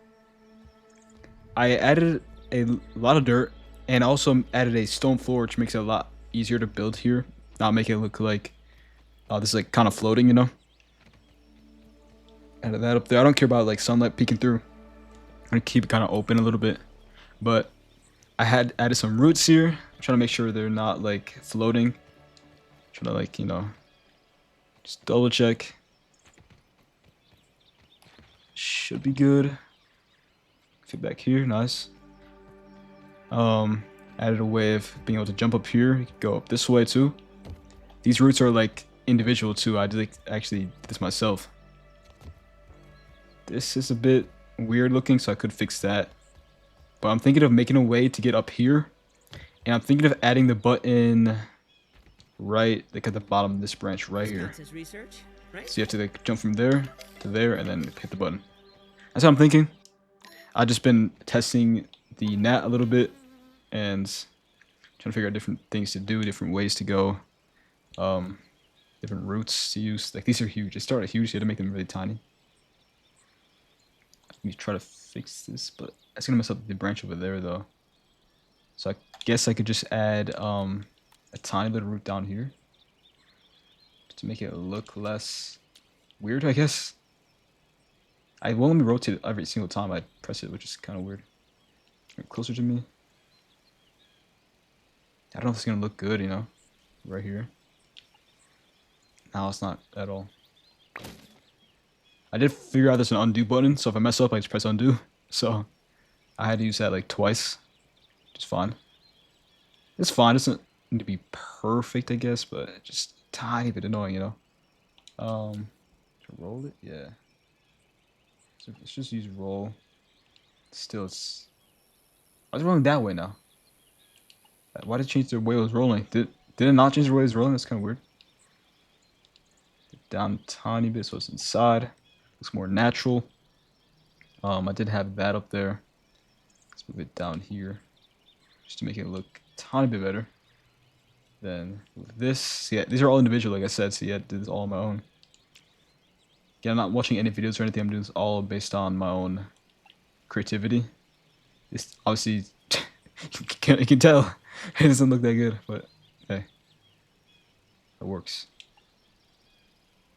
I added a lot of dirt and also added a stone floor, which makes it a lot easier to build here. Not make it look like this is like kind of floating, you know. Added that up there. I don't care about like sunlight peeking through. I'm gonna keep it kind of open a little bit, but I had added some roots here. I'm trying to make sure they're not like floating. Trying to like, you know, just double check. Should be good. Fit back here, nice. Added a way of being able to jump up here. You can go up this way too. These routes are like individual too. I did like, actually did this myself. This is a bit weird looking, so I could fix that. But I'm thinking of making a way to get up here. And I'm thinking of adding the button right like at the bottom of this branch right here. Research, right? So you have to like jump from there to there and then hit the button. That's what I'm thinking. I've just been testing the net a little bit and trying to figure out different things to do, different ways to go, different routes to use. Like these are huge. They started huge, so you had to make them really tiny. Let me try to fix this, but that's gonna mess up the branch over there though. So I guess I could just add a tiny little route down here to make it look less weird, I guess. I won't let me rotate it every single time I press it, which is kind of weird. Get closer to me. I don't know if it's gonna look good, you know, right here. No, it's not at all. I did figure out there's an undo button, so if I mess up, I just press undo. So I had to use that like twice. It's fine. It's fine. It doesn't need to be perfect, I guess, but just a tiny bit annoying, you know. To roll it, yeah. So let's just use roll. Still, it's. I was rolling that way now. Why did it change the way it was rolling? Did it not change the way it was rolling? That's kind of weird. Down a tiny bit so it's inside. Looks more natural. I did have that up there. Let's move it down here just to make it look a tiny bit better. Then with this, yeah, these are all individual, like I said. So yeah, I did this all on my own. Again, I'm not watching any videos or anything. I'm doing this all based on my own creativity. It's obviously you can tell it doesn't look that good, but hey, it works.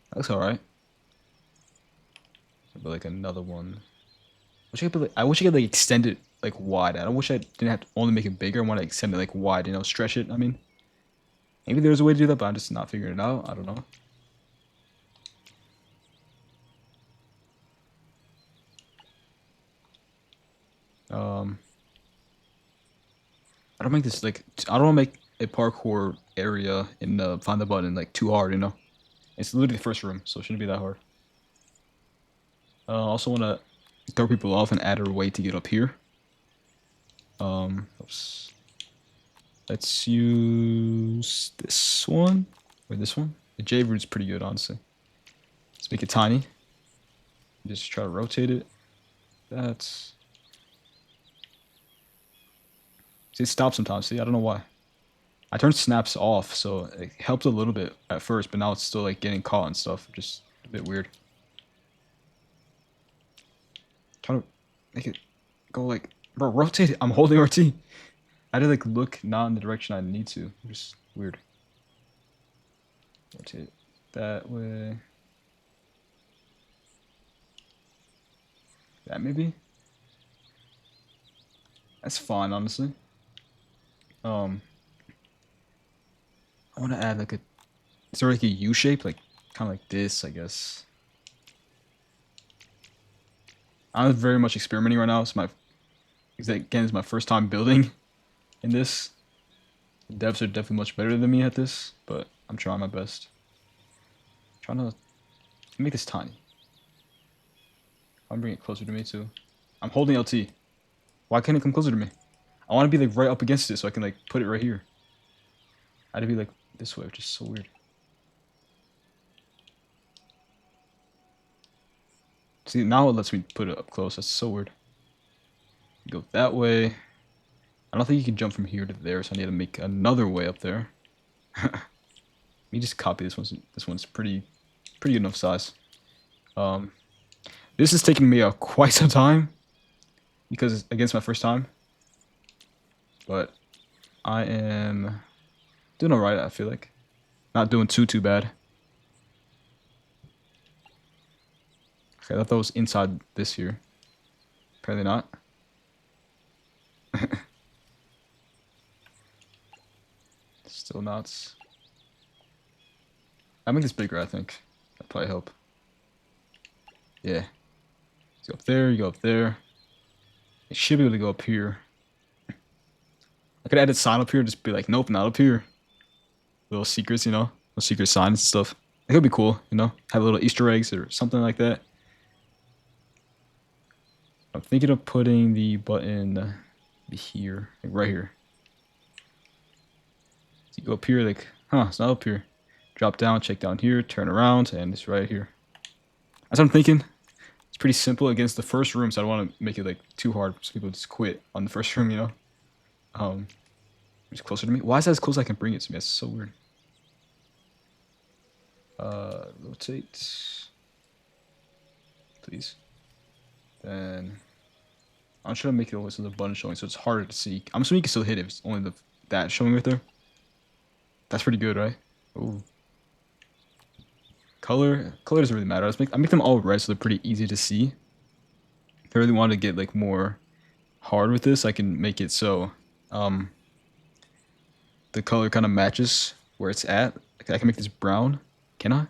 That looks alright. But like another one. I wish I could like extend it like wide. I don't wish I didn't have to only make it bigger. I want to extend it like wide, you know, stretch it. I mean, maybe there's a way to do that, but I'm just not figuring it out. I don't know. I don't make this like I don't want to make a parkour area in find the button like too hard, you know. It's literally the first room, so it shouldn't be that hard. I also want to throw people off and add a way to get up here. Oops. Let's use this one or this one. The J route's pretty good, honestly. Let's make it tiny. Just try to rotate it. That's. See, it stops sometimes. See, I don't know why. I turned snaps off, so it helped a little bit at first, but now it's still like getting caught and stuff. Just a bit weird. Trying to make it go like, bro, rotate it. I'm holding RT. I had to like look not in the direction I need to. Just weird. Rotate it that way. That maybe. That's fine, honestly. I want to add like a. Is there like a U shape, like kind of like this, I guess. I'm very much experimenting right now. It's again, it's my first time building in this. The devs are definitely much better than me at this, but I'm trying my best. I'm trying to make this tiny. I'm bringing it closer to me too. I'm holding LT. Why can't it come closer to me? I want to be like right up against it so I can like put it right here. I had to be like this way, which is so weird. See, now it lets me put it up close. That's so weird. Go that way. I don't think you can jump from here to there, so I need to make another way up there. Let me just copy this one. This one's pretty good enough size. This is taking me quite some time because against my first time. But I am doing alright, I feel like. Not doing too bad. Okay, I thought that was inside this here. Apparently not. Still nuts. I'll make this bigger, I think. That'll probably help. Yeah. Let's go up there, you go up there. It should be able to go up here. I could add a sign up here, just be like, nope, not up here. Little secrets, you know, little secret signs and stuff. It could be cool, you know, have little Easter eggs or something like that. I'm thinking of putting the button here, like right here. So you go up here, like, huh, it's not up here. Drop down, check down here, turn around, and it's right here. That's what I'm thinking. It's pretty simple against the first room, so I don't want to make it like too hard so people just quit on the first room, you know. It's closer to me. Why is that as close as I can bring it to me? That's so weird. Rotate, please. Then I'm trying to make it always so the button showing, so it's harder to see. I'm assuming you can still hit it if it's only that showing right there. That's pretty good, right? Ooh. Color doesn't really matter. I make them all red, so they're pretty easy to see. If I really want to get like more hard with this, I can make it so the color kind of matches where it's at. Like I can make this brown. Can I?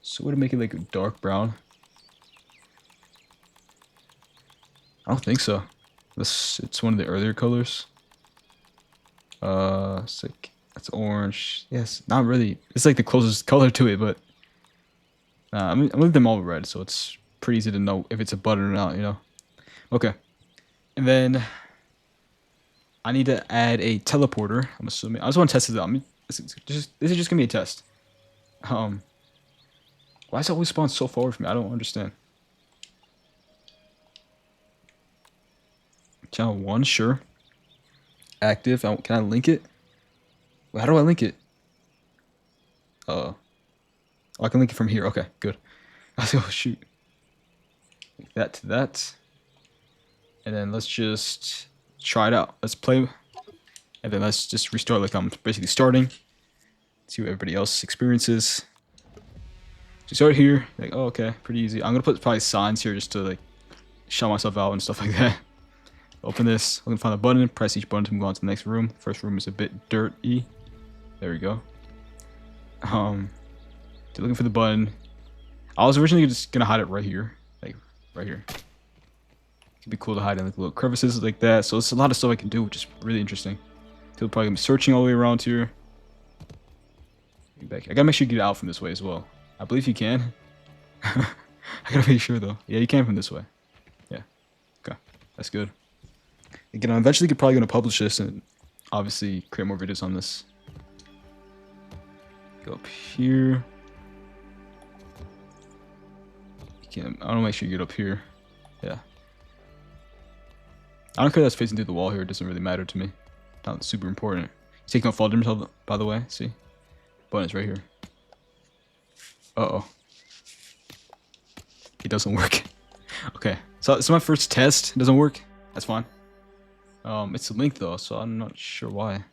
So would it make it like a dark brown? I don't think so. It's one of the earlier colors. It's like that's orange. Yes, not really. It's like the closest color to it, but I'm leaving them all red, so it's pretty easy to know if it's a button or not. You know. Okay, and then I need to add a teleporter. I'm assuming. I just want to test it out. This is just gonna be a test. Why does it always spawn so far from me? I don't understand. Channel 1, sure. Active. Can I link it? Wait, how do I link it? Oh, I can link it from here. Okay, good. I was like, oh, shoot. Link that to that. And then let's just try it out. Let's play. And then let's just restart like I'm basically starting. See what everybody else experiences. So start here. Like, oh, okay, pretty easy. I'm going to put probably signs here just to like shout myself out and stuff like that. Open this. I'm gonna find a button. Press each button to move on to the next room. First room is a bit dirty. There we go. Looking for the button. I was originally just gonna hide it right here, like right here. It'd be cool to hide in like little crevices like that. So it's a lot of stuff I can do, which is really interesting. People probably gonna be searching all the way around here. Back. I gotta make sure you get out from this way as well. I believe you can. I gotta make sure though. Yeah, you can from this way. Yeah. Okay, that's good. Again, I'm eventually probably going to publish this and obviously create more videos on this. Go up here. I want to make sure you get up here. Yeah. I don't care that's facing through the wall here. It doesn't really matter to me. Not super important. He's taking off fall damage, by the way. See? Button's right here. Uh-oh. It doesn't work. Okay. So it's my first test. It doesn't work. That's fine. It's a link though, so I'm not sure why.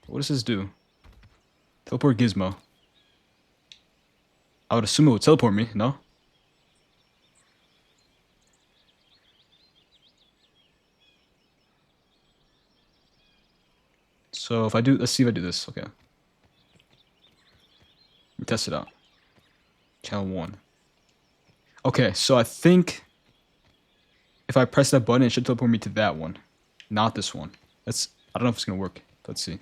What does this do? Teleport gizmo. I would assume it would teleport me, no? So if I do, let's see if I do this, okay. Let me test it out. Channel 1. Okay, so I think if I press that button, it should teleport me to that one, not this one. I don't know if it's gonna work. Let's see.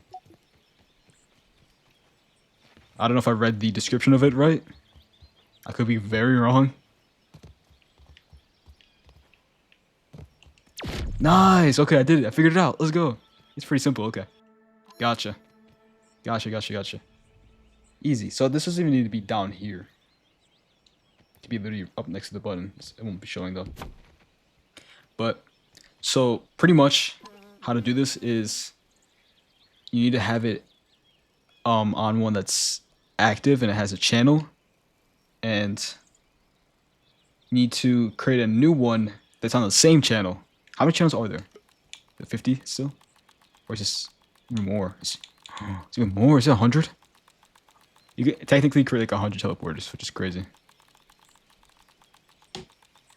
I don't know if I read the description of it right. I could be very wrong. Nice. Okay, I did it. I figured it out. Let's go. It's pretty simple. Okay. Gotcha. Gotcha. Easy. So this doesn't even need to be down here. It could be literally up next to the button. It won't be showing though. But so pretty much how to do this is you need to have it on one that's active and it has a channel, and you need to create a new one that's on the same channel. How many channels are there? 50 still? Or is this even more? It's even more? Is it 100? You can technically create like 100 teleporters, which is crazy.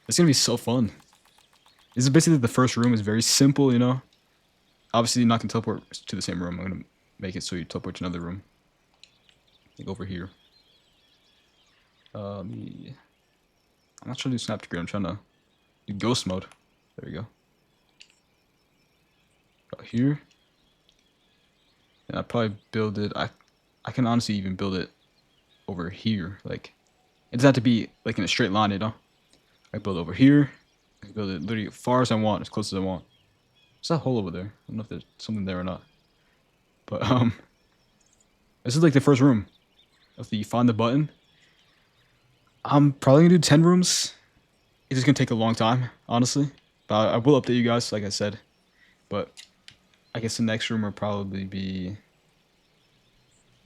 It's gonna be so fun. This is basically the first room. It's very simple, you know. Obviously, you're not gonna teleport to the same room. I'm gonna make it so you teleport to another room. Like over here. I'm not trying to do snap to grid. I'm trying to do ghost mode. There we go. here. And I'd probably build it. I can honestly even build it over here. Like, it doesn't have to be like in a straight line, you know? I build it over here. I can build it literally as far as I want, as close as I want. There's that hole over there. I don't know if there's something there or not. But this is like the first room. After you find the button, I'm probably gonna do 10 rooms. It's just gonna take a long time, honestly. But I will update you guys, like I said. But I guess the next room will probably be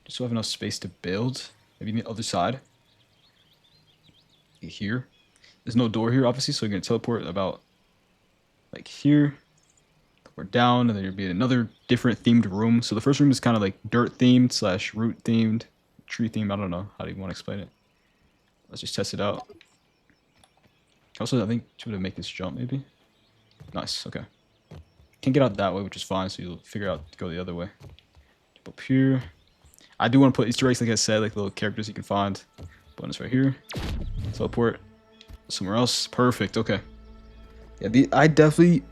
just so I have enough space to build. Maybe the other side. Here. There's no door here, obviously, so you're gonna teleport about like here. Or down, and then you'll be in another different themed room. So the first room is kind of like dirt themed / root themed, tree themed. I don't know how do you want to explain it. Let's just test it out. Also, I think should we make this jump maybe? Nice. Okay. Can't get out that way, which is fine. So you'll figure out to go the other way. Jump up here. I do want to put Easter eggs, like I said, like little characters you can find. Bonus right here. Teleport somewhere else. Perfect. Okay. Yeah, I definitely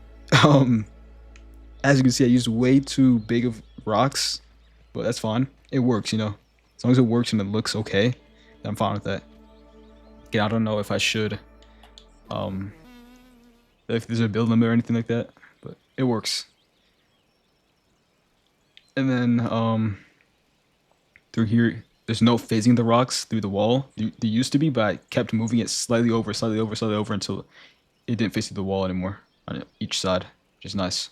as you can see, I used way too big of rocks, but that's fine. It works, you know. As long as it works and it looks okay, then I'm fine with that. Again, I don't know if I should, if there's a build limit or anything like that, but it works. And then, through here, there's no phasing the rocks through the wall. There used to be, but I kept moving it slightly over until it didn't face through the wall anymore on each side, which is nice.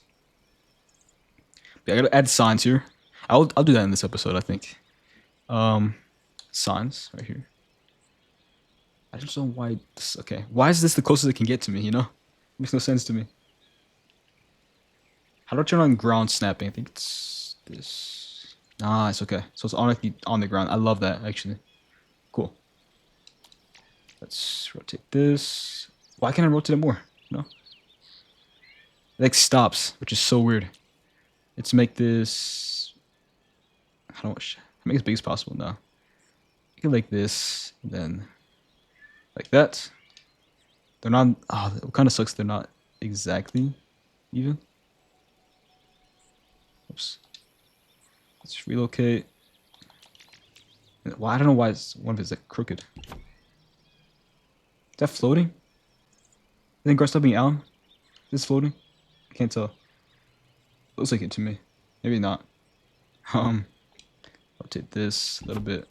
I gotta add signs here. I'll do that in this episode, I think. Signs right here. I just don't know why. Okay, why is this the closest it can get to me? You know, it makes no sense to me. How do I turn on ground snapping? I think it's this. Ah, it's okay. So it's on the ground. I love that actually. Cool. Let's rotate this. Why can't I rotate it more? No. It like stops, which is so weird. Let's make this. How do I make it as big as possible now? Make it like this, and then like that. They're not. Oh, it kind of sucks. They're not exactly even. Oops. Let's relocate. Well, I don't know why one of it's like crooked. Is that floating? I think grass being Allen. Is this floating? I can't tell. Looks like it to me. Maybe not. Rotate this a little bit.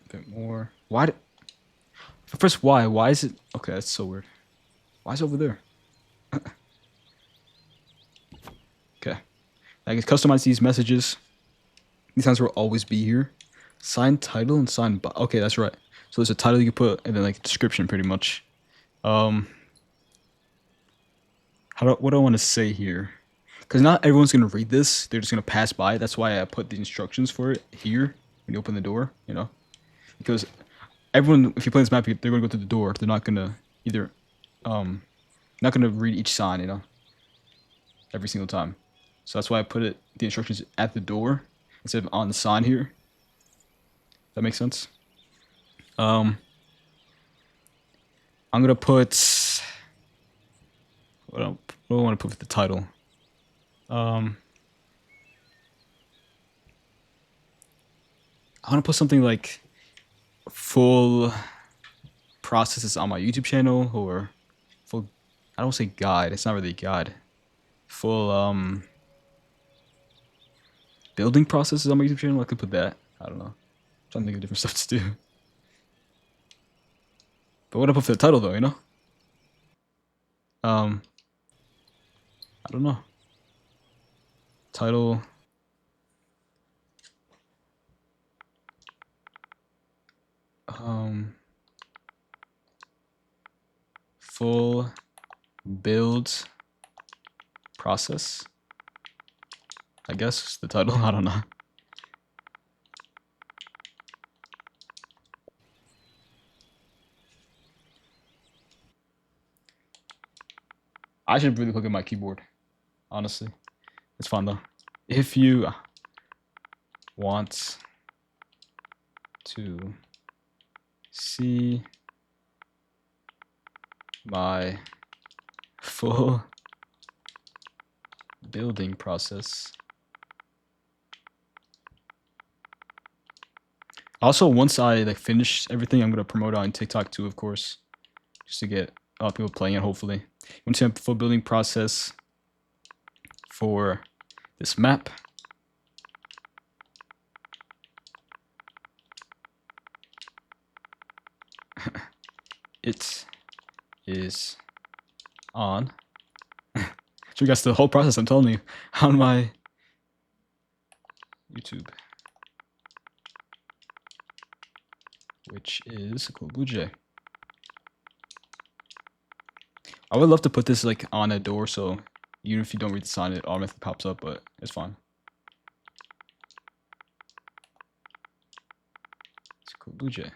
A bit more. Why? First, why? Why is it? Okay, that's so weird. Why is it over there? Okay. I can customize these messages. These signs will always be here. Sign title and sign. Okay, that's right. So there's a title you can put, and then like a description, pretty much. What do I want to say here? Because not everyone's gonna read this. They're just gonna pass by. That's why I put the instructions for it here when you open the door. You know, because everyone, if you play this map, they're gonna go to the door. They're not gonna either, not gonna read each sign. You know, every single time. So that's why I put the instructions at the door instead of on the sign here. That makes sense. I'm gonna put. What do I want to put with the title? I want to put something like full processes on my YouTube channel, or full. I don't say guide. It's not really a guide. Full building processes on my YouTube channel. I could put that. I don't know. I'm trying to think of different stuff to do. But what I put for the title though, you know? I don't know. Title. Full build process. I guess is the title. I don't know. I should really look at my keyboard. Honestly, it's fun though. If you want to see my full building process. Also, once I like finish everything, I'm gonna promote it on TikTok too, of course, just to get a lot of people playing it. Hopefully, once you have the full building process for this map, it is on. So you guys, the whole process, I'm telling you, on my YouTube, which is ACoolBlueJay. I would love to put this like on a door, so even if you don't read the sign, it automatically pops up, but it's fine. It's ACoolBlueJay.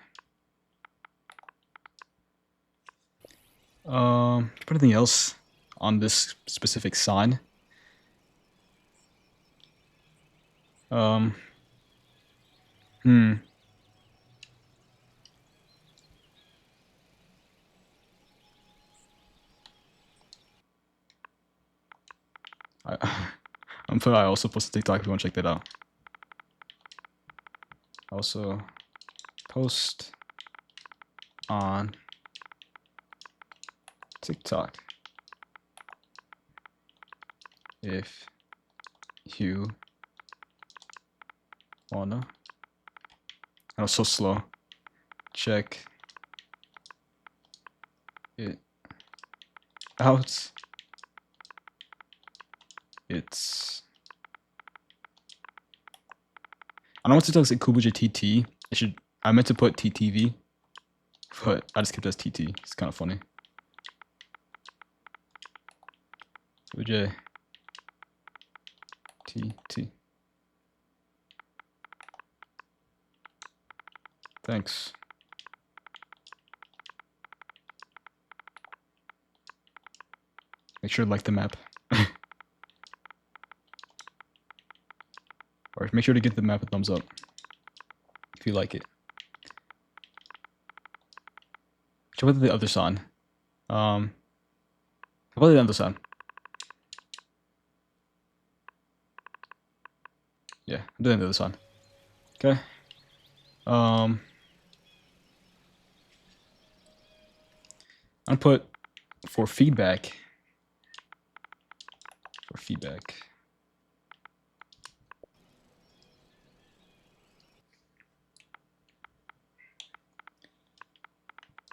Put anything else on this specific sign? I'm probably also post TikTok if you want to check that out. Also, post on TikTok if you wanna. I was so slow. Check it out. It's. I don't want to say ACoolBlueJay TT. I meant to put TTV, but I just kept it as TT. It's kind of funny. ACoolBlueJay TT. Thanks. Make sure to like the map. Or make sure to give the map a thumbs up if you like it. Check out the other sign. How about the other sign? Yeah, I'm doing the other sign. Okay. I'm gonna put for feedback.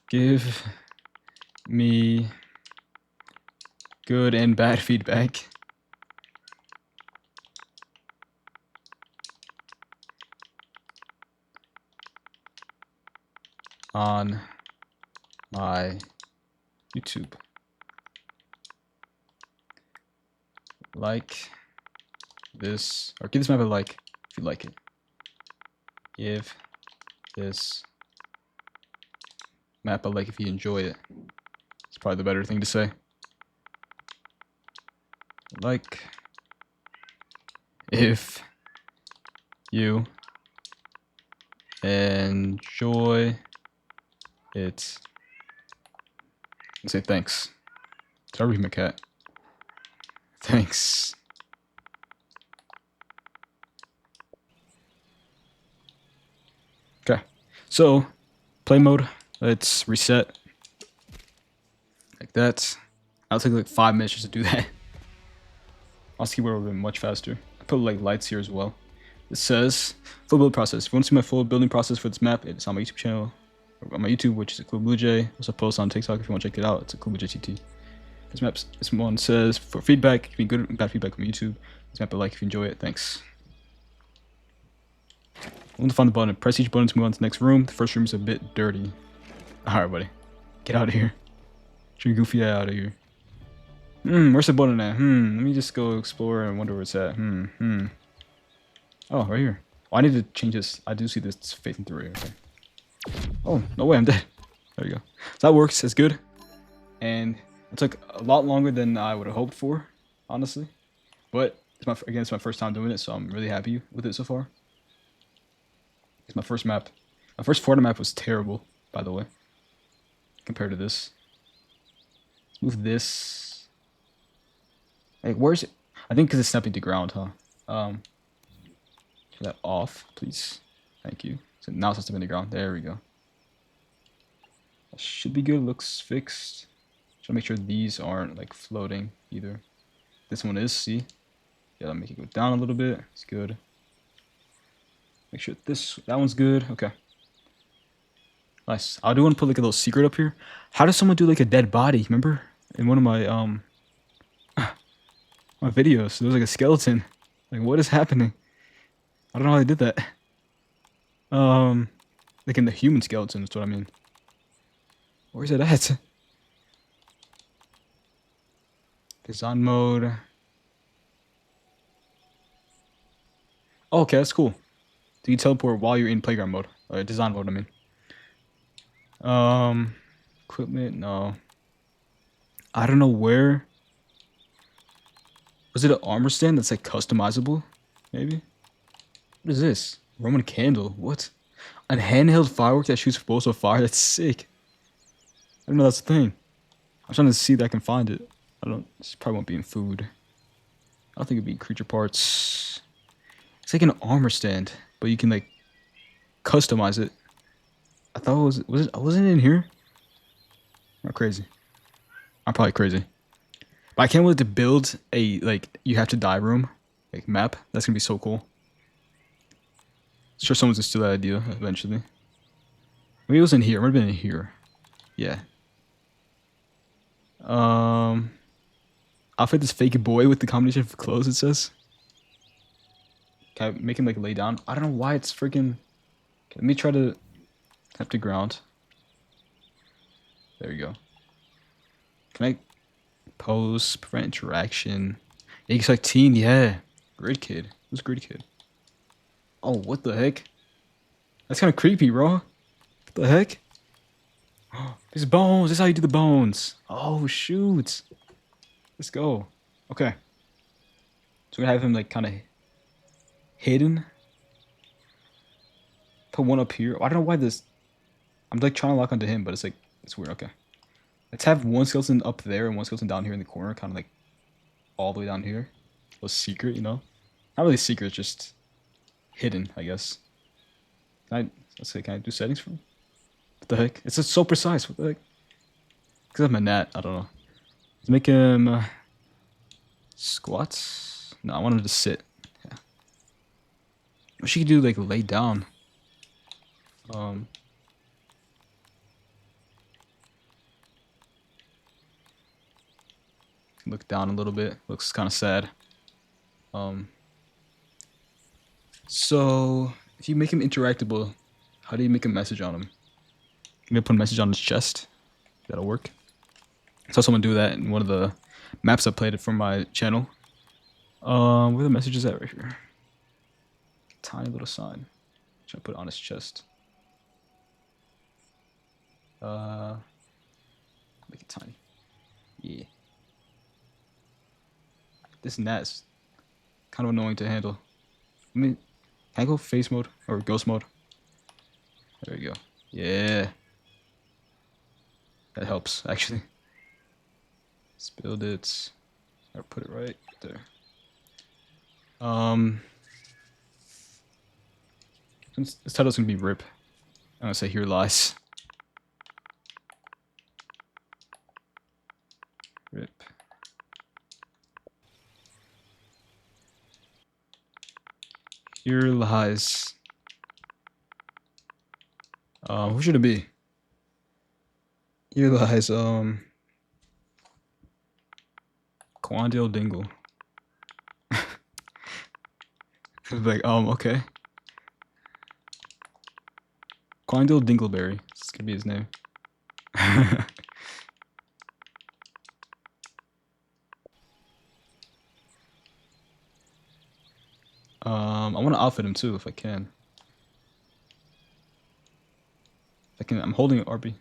Give me good and bad feedback on my YouTube. Like this, or give this map a like if you like it. Give this map a like if you enjoy it. It's probably the better thing to say. Like if you enjoy it. And say thanks. Sorry, my cat. Thanks. Okay. So, play mode. Let's reset. Like that. I'll take like 5 minutes just to do that. I'll keyboard would have been much faster. I put like lights here as well. It says full build process. If you want to see my full building process for this map, it's on my YouTube channel. On my YouTube, which is ACoolBlueJay. Also post on TikTok if you want to check it out. It's ACoolBlueJay TT. This one says for feedback, give me good and bad feedback from YouTube. This map a like if you enjoy it. Thanks. Want to find the button. Press each button to move on to the next room. The first room is a bit dirty. Alright, buddy. Get out of here. Get your goofy eye out of here. Where's the button at? Let me just go explore and wonder where it's at. Oh, right here. Oh, I need to change this. I do see this facing through. Okay. Oh, no way, I'm dead. There you go. So that works. It's good. And it took a lot longer than I would have hoped for, honestly. But it's my first time doing it, so I'm really happy with it so far. It's my first map. My first Florida map was terrible, by the way, compared to this. Let's move this. Like, where's it? I think because it's snapping to ground, huh? Turn that off, please. Thank you. So now it's snapping to ground. There we go. That should be good. Looks fixed. Try to make sure these aren't like floating either. This one is, see? Yeah, let me make it go down a little bit. It's good. Make sure that one's good. Okay. Nice. I do want to put like a little secret up here. How does someone do like a dead body? Remember in one of my my videos, there was like a skeleton. Like what is happening? I don't know how they did that. Like in the human skeleton, that's what I mean. Where is it at? Design mode. Oh, okay, that's cool. So you teleport while you're in playground mode. Or design mode, I mean. Equipment, no. I don't know where. Was it an armor stand that's like customizable? Maybe? What is this? Roman candle? What? A handheld firework that shoots balls of fire? That's sick. I don't know that's a thing. I'm trying to see if I can find it. This probably won't be in food. I don't think it'd be in creature parts. It's like an armor stand, but you can like customize it. I thought wasn't it in here? I'm crazy. I'm probably crazy. But I can't wait to build a like you have to die room like map. That's gonna be so cool. Sure someone's gonna steal that idea eventually. Maybe it was in here. It might have been in here. Yeah. Outfit this fake boy with the combination of clothes, it says. Can I make him like lay down? I don't know why it's freaking. Okay, let me try to tap to ground. There you go. Can I pose, prevent interaction? Yeah, he's like teen, yeah. Great kid. Who's a great kid? Oh, what the heck? That's kind of creepy, bro. What the heck? These bones. This is how you do the bones. Oh, shoot. Let's go. Okay. So we're gonna have him like kind of hidden. Put one up here. I don't know why this. I'm like trying to lock onto him, but it's like it's weird. Okay. Let's have one skeleton up there and one skeleton down here in the corner, kind of like all the way down here. A little secret, you know? Not really secret, just hidden, I guess. Let's say, can I do settings for him? What the heck? It's just so precise. What the heck? Because I'm a gnat. I don't know. Let's make him squats. No, I want him to sit. Yeah. What she could do, like lay down. Look down a little bit. Looks kind of sad. So if you make him interactable, how do you make a message on him? I'm gonna put a message on his chest. That'll work. I saw someone do that in one of the maps I played from my channel. Where the message is at right here? Tiny little sign. Try to put it on his chest. Make it tiny. Yeah. This gnat is kind of annoying to handle. I mean, can I go face mode or ghost mode? There we go. Yeah. That helps, actually. Let's build it. Or put it right there. Since this title's gonna be RIP, I'm gonna say Here Lies. RIP. Here Lies. Who should it be? Here Lies, Quandale Dingle. Like, okay. Quandale Dingleberry. This could be his name. I want to outfit him too if I can. I'm holding RB.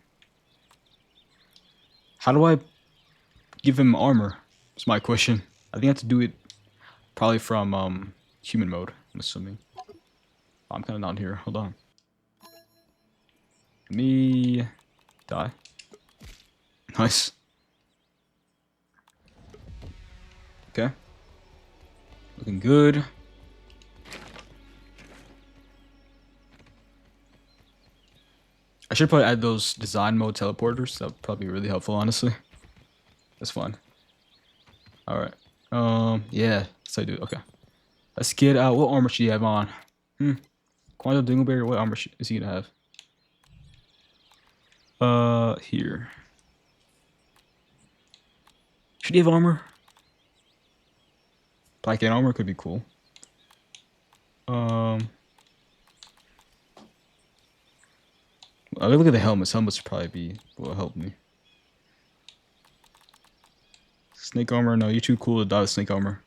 How do I give him armor? That's my question. I think I have to do it probably from human mode, I'm assuming. Oh, I'm kind of down here. Hold on. Let me die. Nice. Okay. Looking good. I should probably add those design mode teleporters. That would probably be really helpful, honestly. That's fine. Alright. Yeah. That's how I do it. Okay. Let's get out. What armor should he have on? Quantum Dingleberry, what armor is he gonna have? Here. Should he have armor? Black and armor could be cool. I look at the helmets. Helmets would probably will help me. Snake armor? No, you're too cool to die with snake armor.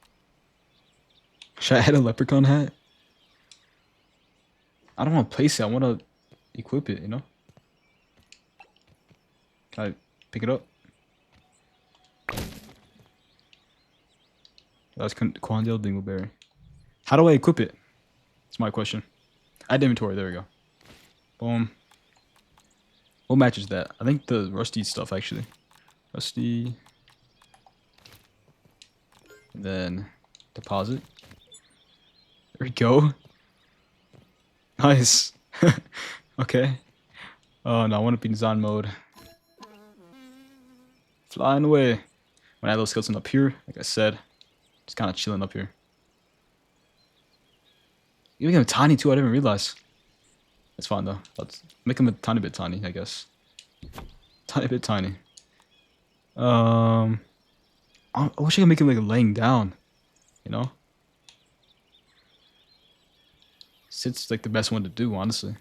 Should I add a leprechaun hat? I don't want to place it. I want to equip it, you know? Can I pick it up? That's Quandale Dingleberry. How do I equip it? That's my question. Add inventory. There we go. Boom. What matches that? I think the rusty stuff, actually. Rusty. And then deposit. There we go. Nice. Okay. Oh, no, I want to be in design mode. Flying away. When I have those skeleton up here, like I said, just kind of chilling up here. You make him tiny too, I didn't realize. It's fine though. Let's make him a tiny bit tiny, I guess. Tiny bit tiny. I wish I could make him like laying down, you know? Sit's like the best one to do, honestly.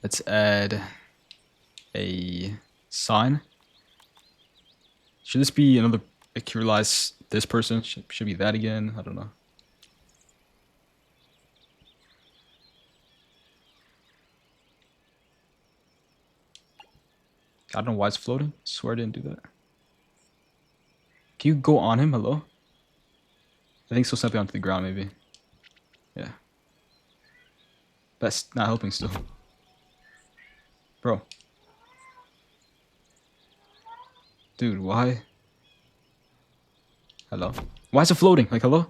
Let's add a sign. Should this be another Kyrhyne? This person should be that again. I don't know. I don't know why it's floating. I swear I didn't do that. Can you go on him? Hello? I think so. Stepping onto the ground, maybe. Yeah. That's not helping still. Bro. Dude, why? Hello? Why is it floating? Like, hello?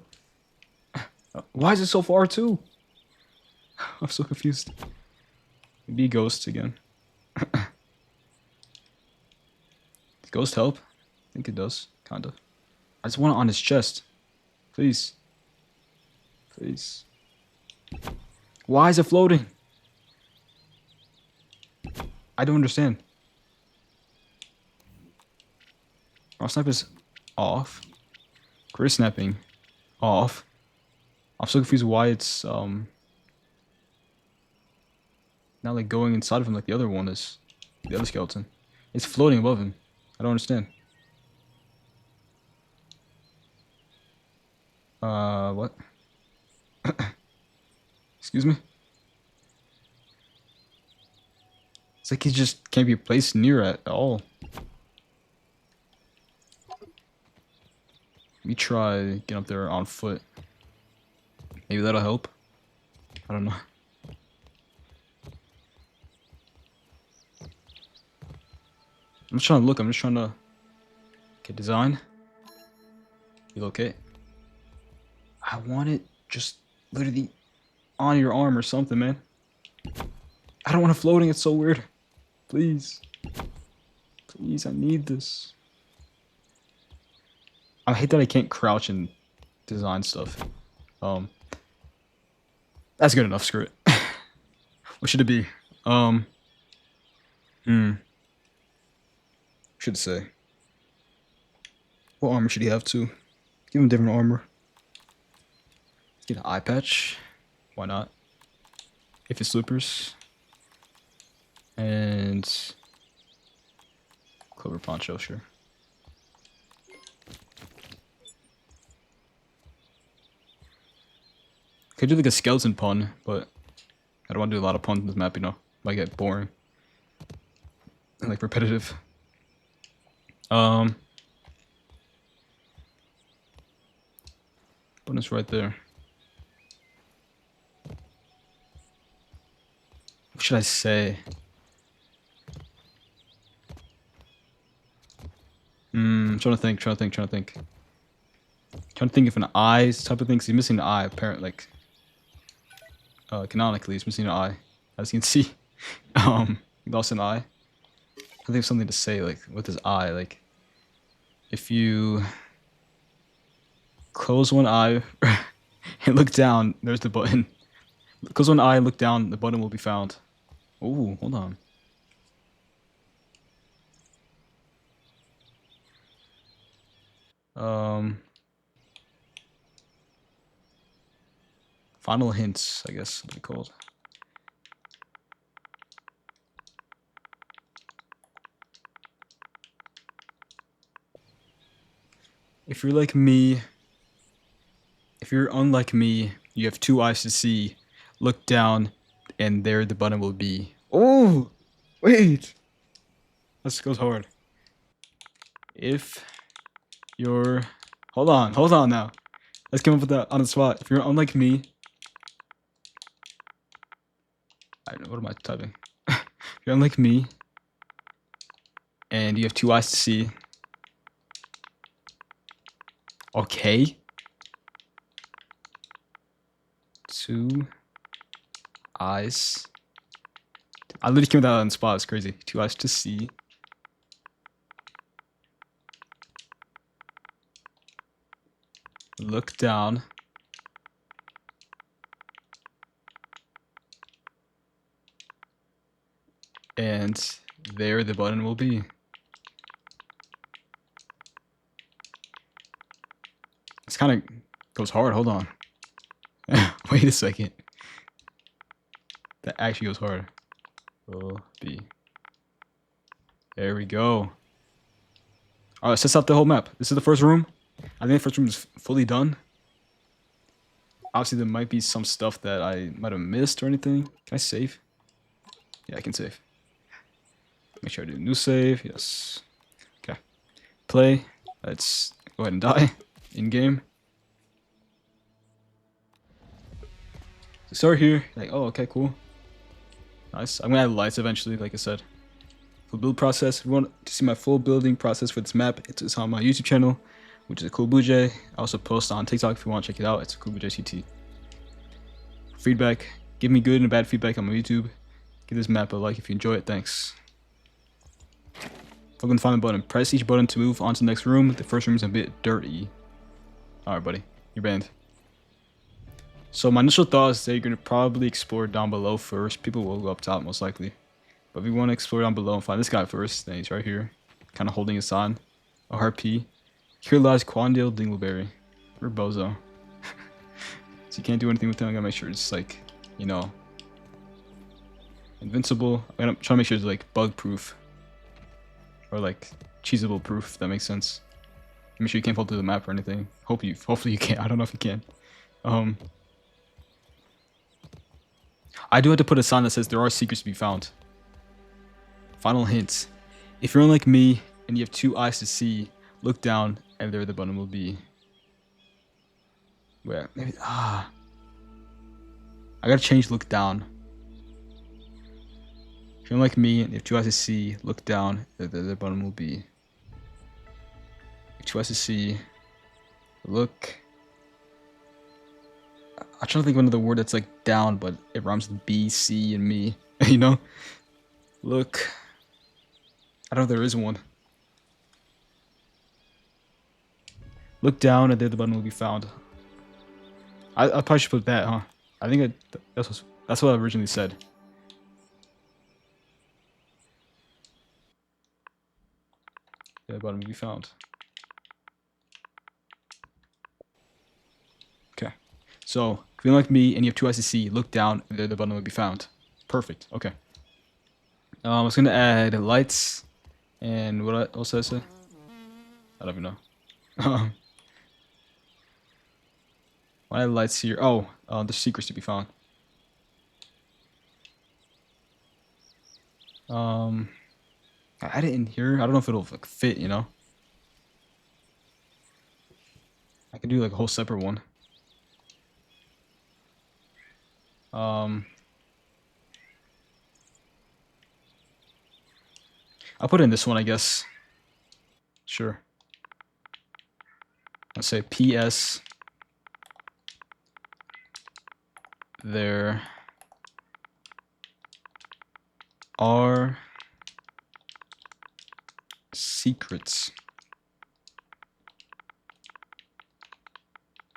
Why is it so far, too? I'm so confused. Maybe ghosts again. Does ghost help? I think it does. Kind of. I just want it on his chest. Please. Please. Why is it floating? I don't understand. Our snap is off. Career snapping off. I'm so confused why it's not like going inside of him like the other one is. The other skeleton. It's floating above him. I don't understand. What? Excuse me? It's like he just can't be placed near at all. Let me try getting up there on foot. Maybe that'll help. I don't know. I'm just trying to look. I'm just trying to get design. Relocate. I want it just literally on your arm or something, man. I don't want it floating. It's so weird. Please. Please, I need this. I hate that I can't crouch and design stuff. That's good enough. Screw it. What should it be? Should say. What armor should he have too? Give him different armor. Get an eye patch. Why not? If it's slippers. And clover poncho, sure. Could do like a skeleton pun, but I don't want to do a lot of puns in this map, you know. Might get boring. And like repetitive. Bonus right there. What should I say? trying to think. Trying to think if an eye is the type of thing. 'Cause he's missing an eye. Apparently, like canonically, he's missing an eye. As you can see, he lost an eye. I think of something to say like with his eye. Like if you close one eye and look down, there's the button. Close one eye and look down, the button will be found. Oh, hold on. Final hints, I guess it'll be called. If you're like me, if you're unlike me, you have two eyes to see. Look down, and there the button will be. Oh, wait. This goes hard. If you're, hold on now. Let's come up with that on the spot. If you're unlike me, what am I typing? If you're unlike me, and you have two eyes to see. Okay. Two eyes. I literally came with that on the spot. It's crazy. Two eyes to see. Look down. And there the button will be. This kind of goes hard. Hold on. Wait a second. That actually goes hard. Will be. There we go. Alright, let's test out the whole map. This is the first room. I think the first room is fully done. Obviously, there might be some stuff that I might have missed or anything. Can I save? Yeah, I can save. Make sure I do new save. Yes. Okay. Play. Let's go ahead and die. In-game. So start here. Like, oh, okay, cool. Nice. I'm gonna add lights eventually, like I said. Full build process. If you want to see my full building process for this map, it's on my YouTube channel, which is ACoolBlueJay. I also post on TikTok if you want to check it out. It's ACoolBlueJay CT. Feedback. Give me good and bad feedback on my YouTube. Give this map a like if you enjoy it. Thanks. Click on the final button. Press each button to move on to the next room. The first room is a bit dirty. Alright, buddy. You're banned. So my initial thought is that you're going to probably explore down below first. People will go up top most likely. But if you want to explore down below and find this guy first, then he's right here. Kind of holding his sign. A harpy. Here lies Quandale Dingleberry. We're bozo. So you can't do anything with him. I gotta make sure it's like, you know, invincible. I'm trying to make sure it's like bug proof. Or like cheesable proof, if that makes sense. Make sure you can't fall through the map or anything. Hopefully you can. I don't know if you can. I do have to put a sign that says there are secrets to be found. Final hints. If you're unlike me and you have two eyes to see, look down and there the button will be. Where? Maybe. I gotta change look down. If you're unlike me and you have two eyes to see, look down, there the button will be. If two eyes to see, look. I'm trying to think of another word that's like down, but it rhymes with B, C, and me. You know? Look. I don't know if there is one. Look down and there the button will be found. I probably should put that, huh? I think that's what I originally said. The button will be found. Okay. So, if you're like me and you have two eyes to see, look down and there the button will be found. Perfect. Okay. I was gonna add lights and what else did I say? I don't even know. Why lights here? Oh, there's secrets to be found. I add it in here. I don't know if it'll like, fit, you know. I could do like a whole separate one. I'll put in this one, I guess. Sure. I'll say PS. There are secrets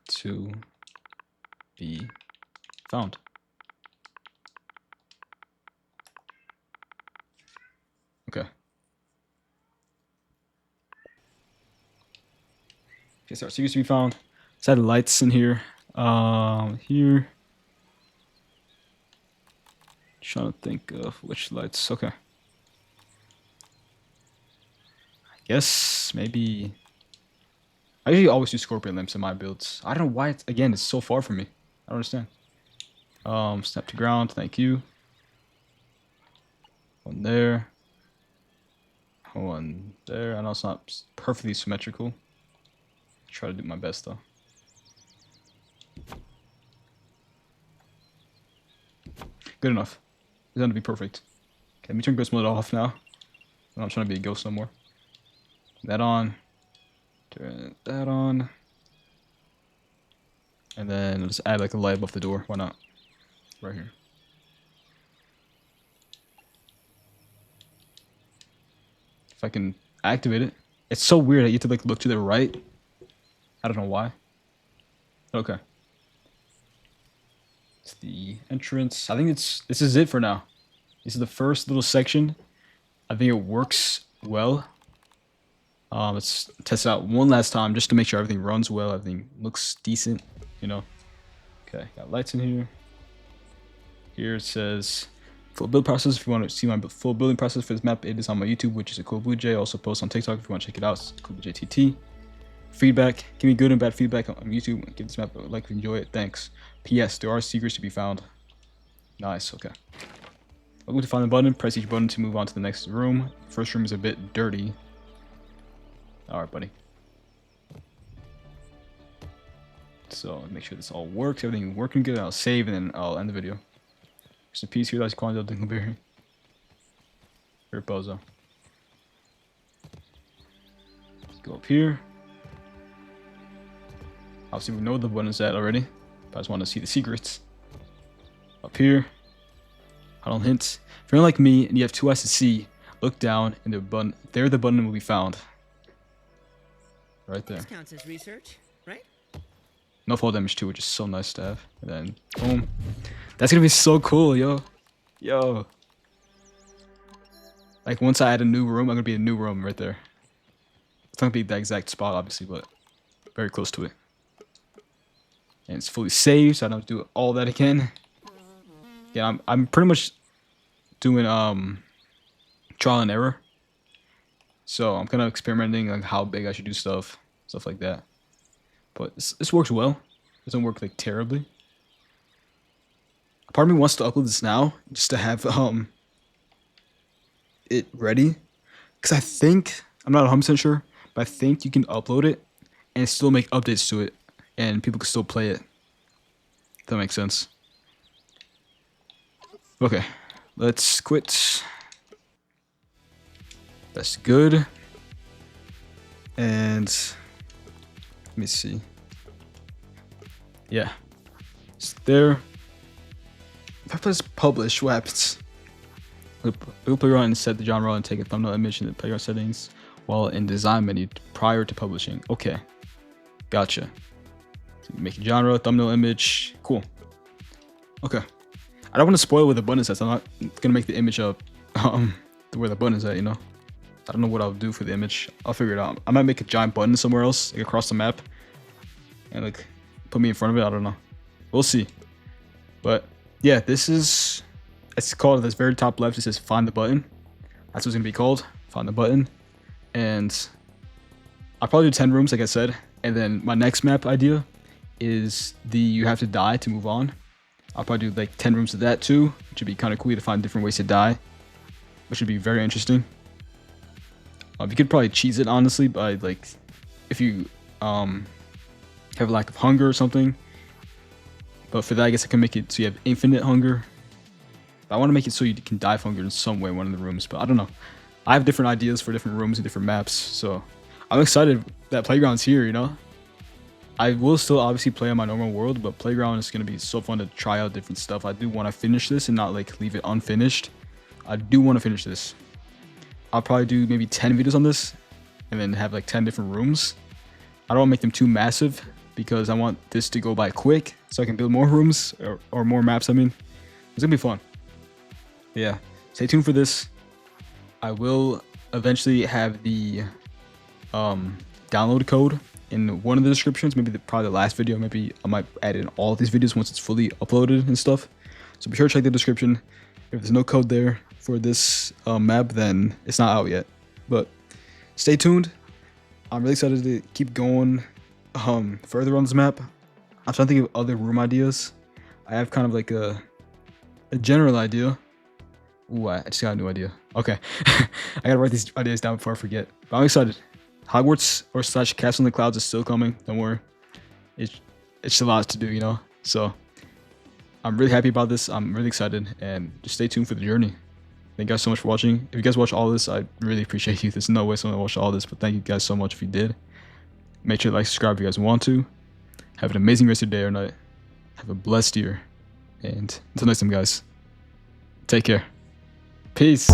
to be found. Okay. Okay, so our secrets to be found. Let's add lights in here. Here. Trying to think of which lights. Okay. I guess maybe. I usually always do scorpion lamps in my builds. I don't know why it's so far from me. I don't understand. Snap to ground, thank you. One there. One there. I know it's not perfectly symmetrical. Try to do my best though. Good enough. It's going to be perfect. Okay, let me turn ghost mode off now. I'm not trying to be a ghost no more. That on. Turn that on. And then I'll just add like a light above the door. Why not? Right here. If I can activate it. It's so weird that you have to like look to the right. I don't know why. Okay. It's the entrance. I think this is it for now. This is the first little section. I think it works well. Let's test it out one last time just to make sure everything runs well. Everything looks decent, you know. Okay, got lights in here. Here it says full build process. If you want to see my full building process for this map, it is on my YouTube, which is ACoolBlueJay. Also post on TikTok if you want to check it out. It's ACoolBlueJay. Feedback. Give me good and bad feedback on YouTube. Give this map a like if you enjoy it. Thanks. P.S. There are secrets to be found. Nice. Okay. Welcome to find the button. Press each button to move on to the next room. First room is a bit dirty. Alright, buddy. So make sure this all works. Everything working good. I'll save and then I'll end the video. Just a piece here. That's Quanzo Dingleberry. Reposo. Go up here. Obviously, we know the button is at already. But I just want to see the secrets. Up here. I don't hint. If you're like me and you have two eyes to see, look down and the button. There, the button will be found. Right there. This counts as research, right? No fall damage too, which is so nice to have. And then, boom. That's gonna be so cool, yo. Yo. Like, once I add a new room, I'm gonna be a new room right there. It's not gonna be the exact spot, obviously, but very close to it. And it's fully saved, so I don't have to do all that again. Yeah, I'm pretty much doing trial and error. So I'm kind of experimenting like how big I should do stuff like that. But this works well. It doesn't work like terribly. Part of me wants to upload this now just to have it ready, because I think I'm not 100% sure, but I think you can upload it and still make updates to it, and people can still play it. If that makes sense. Okay, let's quit. That's good. And let me see. Yeah, it's there. If I press publish, what happens? We'll play around and set the genre and take a thumbnail image in the playground settings while in design menu prior to publishing. Okay, gotcha. So make a genre, thumbnail image, cool. Okay, I don't want to spoil where the button is at, so I'm not gonna make the image up where the button is at, you know. I don't know what I'll do for the image. I'll figure it out. I might make a giant button somewhere else, like across the map, and like put me in front of it. I don't know. We'll see. But yeah, this is, it's called at this very top left. It says find the button. That's what it's gonna be called. Find the button. And I'll probably do 10 rooms, like I said. And then my next map idea is you have to die to move on. I'll probably do like 10 rooms of that too, which would be kind of cool to find different ways to die, which would be very interesting. You could probably cheese it honestly by like, if you have a lack of hunger or something. But for that, I guess I can make it so you have infinite hunger. But I want to make it so you can die of hunger in some way in one of the rooms. But I don't know. I have different ideas for different rooms and different maps. So I'm excited that Playground's here, you know. I will still obviously play on my normal world, but Playground is going to be so fun to try out different stuff. I do want to finish this and not like leave it unfinished. I do want to finish this. I'll probably do maybe 10 videos on this and then have like 10 different rooms. I don't want to make them too massive because I want this to go by quick so I can build more rooms or more maps. I mean, it's going to be fun. Yeah, stay tuned for this. I will eventually have the download code in one of the descriptions, maybe probably the last video. Maybe I might add in all of these videos once it's fully uploaded and stuff. So be sure to check the description. If there's no code there for this map, then it's not out yet. But stay tuned. I'm really excited to keep going further on this map. I'm trying to think of other room ideas. I have kind of like a general idea. Ooh, I just got a new idea. Okay. I gotta write these ideas down before I forget. But I'm excited. Hogwarts or / Castle in the Clouds is still coming. Don't worry. It's a lot to do, you know? So I'm really happy about this. I'm really excited. And just stay tuned for the journey. Thank you guys so much for watching. If you guys watch all this, I really appreciate you. There's no way someone watched all this, but thank you guys so much if you did. Make sure to like, subscribe if you guys want to. Have an amazing rest of your day or night. Have a blessed year. And until next time, guys. Take care. Peace.